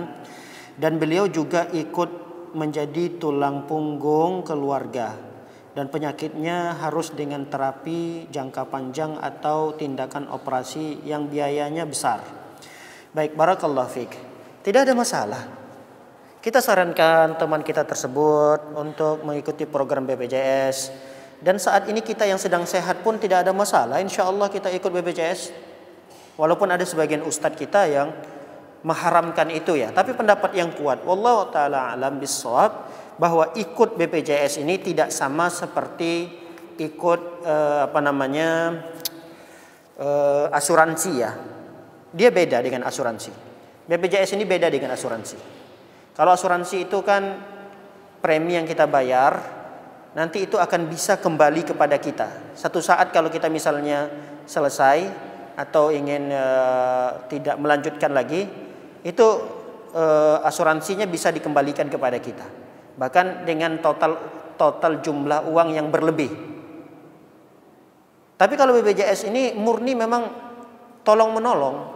Dan beliau juga ikut menjadi tulang punggung keluarga dan penyakitnya harus dengan terapi jangka panjang atau tindakan operasi yang biayanya besar. Baik, barakallahu fiik. Tidak ada masalah. Kita sarankan teman kita tersebut untuk mengikuti program BPJS. Dan saat ini kita yang sedang sehat pun tidak ada masalah. Insya Allah kita ikut BPJS. Walaupun ada sebagian ustadz kita yang mengharamkan itu ya, tapi pendapat yang kuat wallahu taala alam bissawab bahwa ikut BPJS ini tidak sama seperti ikut asuransi ya. Dia beda dengan asuransi. BPJS ini beda dengan asuransi. Kalau asuransi itu kan premi yang kita bayar nanti itu akan bisa kembali kepada kita. Satu saat kalau kita misalnya selesai atau ingin tidak melanjutkan lagi, itu asuransinya bisa dikembalikan kepada kita. Bahkan dengan total jumlah uang yang berlebih. Tapi kalau BPJS ini murni memang tolong menolong.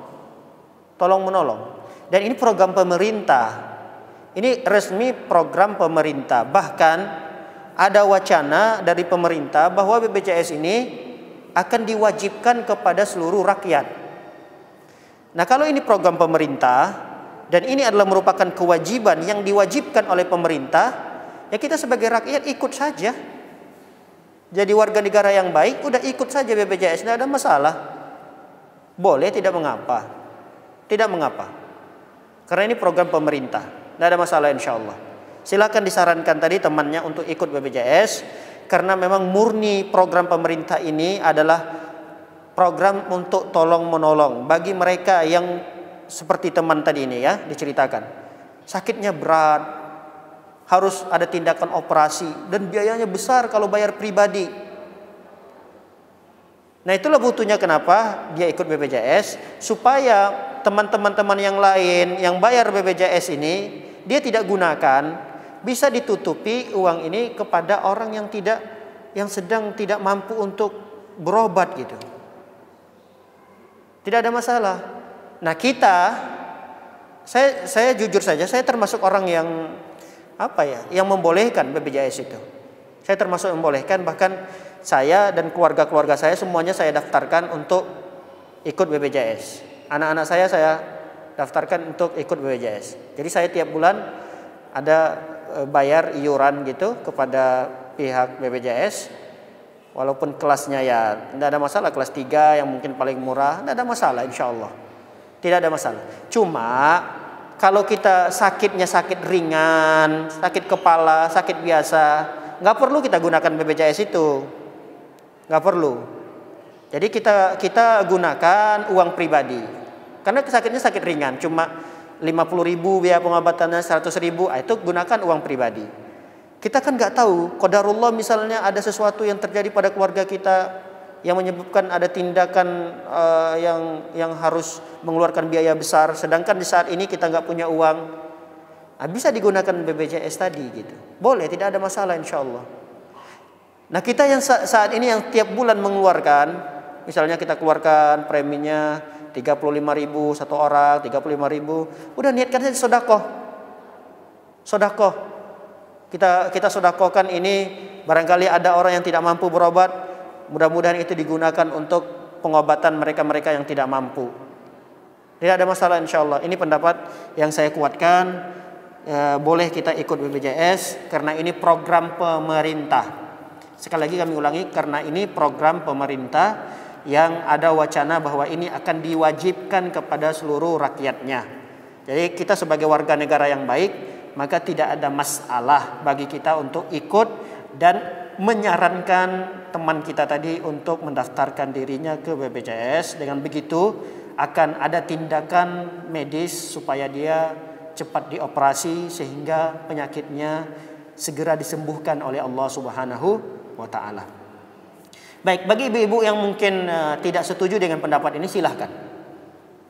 Dan ini program pemerintah. Ini resmi program pemerintah. Bahkan ada wacana dari pemerintah bahwa BPJS ini akan diwajibkan kepada seluruh rakyat. Nah, kalau ini program pemerintah dan ini adalah merupakan kewajiban yang diwajibkan oleh pemerintah, ya kita sebagai rakyat ikut saja. Jadi warga negara yang baik, udah ikut saja BPJS, tidak ada masalah. Boleh, tidak mengapa. Tidak mengapa. Karena ini program pemerintah, tidak ada masalah insya Allah. Silakan disarankan tadi temannya untuk ikut BPJS, karena memang murni program pemerintah ini adalah program untuk tolong menolong bagi mereka yang seperti teman tadi ini ya diceritakan. Sakitnya berat, harus ada tindakan operasi dan biayanya besar kalau bayar pribadi. Nah, itulah butuhnya kenapa dia ikut BPJS, supaya teman-teman yang lain yang bayar BPJS ini dia tidak gunakan, bisa ditutupi uang ini kepada orang yang sedang tidak mampu untuk berobat gitu. Tidak ada masalah. Nah, saya jujur saja, saya termasuk orang yang yang membolehkan BPJS itu. Saya termasuk membolehkan, bahkan saya dan keluarga saya semuanya saya daftarkan untuk ikut BPJS. Anak-anak saya daftarkan untuk ikut BPJS. Jadi saya tiap bulan ada bayar iuran gitu kepada pihak BPJS. Walaupun kelasnya ya tidak ada masalah, kelas 3 yang mungkin paling murah, tidak ada masalah insya Allah. Tidak ada masalah. Cuma kalau kita sakitnya sakit ringan, sakit kepala, sakit biasa, nggak perlu kita gunakan BPJS itu, nggak perlu. Jadi kita gunakan uang pribadi, karena sakitnya sakit ringan, cuma 50.000 biaya pengobatannya, 100.000, itu gunakan uang pribadi. Kita kan nggak tahu, qadarullah misalnya ada sesuatu yang terjadi pada keluarga kita yang menyebabkan ada tindakan yang harus mengeluarkan biaya besar, sedangkan di saat ini kita nggak punya uang, bisa digunakan BPJS tadi gitu. Boleh, tidak ada masalah insya Allah. Nah, kita yang saat ini yang tiap bulan mengeluarkan, misalnya kita keluarkan preminya 35.000 satu orang, 35.000, udah niatkan saja sodakoh. Kita sodakohkan ini, barangkali ada orang yang tidak mampu berobat. Mudah-mudahan itu digunakan untuk pengobatan mereka-mereka yang tidak mampu. Tidak ada masalah insya Allah. Ini pendapat yang saya kuatkan. Boleh kita ikut BPJS karena ini program pemerintah. Sekali lagi kami ulangi, karena ini program pemerintah yang ada wacana bahwa ini akan diwajibkan kepada seluruh rakyatnya. Jadi kita sebagai warga negara yang baik, maka tidak ada masalah bagi kita untuk ikut dan menyarankan teman kita tadi untuk mendaftarkan dirinya ke BPJS. Dengan begitu akan ada tindakan medis supaya dia cepat dioperasi sehingga penyakitnya segera disembuhkan oleh Allah Subhanahu wa taala. Baik, bagi ibu-ibu yang mungkin tidak setuju dengan pendapat ini, silahkan.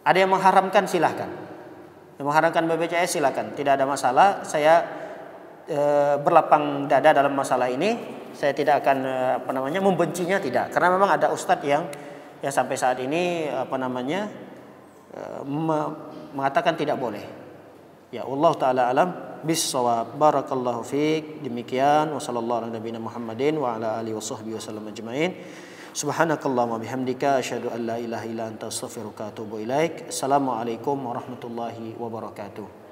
Ada yang mengharamkan, silahkan. Yang mengharamkan BPJS, silahkan. Tidak ada masalah. Saya berlapang dada dalam masalah ini. Saya tidak akan membencinya, tidak. Karena memang ada ustadz yang sampai saat ini mengatakan tidak boleh. Ya Allah taala alam bis-shawab. Barakallahu fiik. Demikian wa sallallahu ala nabiyina Muhammadin wa ala alihi washabbihi wasallam ajmain. Subhanakallahumma bihamdika asyhadu an la ilaha illa anta astaghfiruka wa atubu ilaik. Assalamualaikum warahmatullahi wabarakatuh.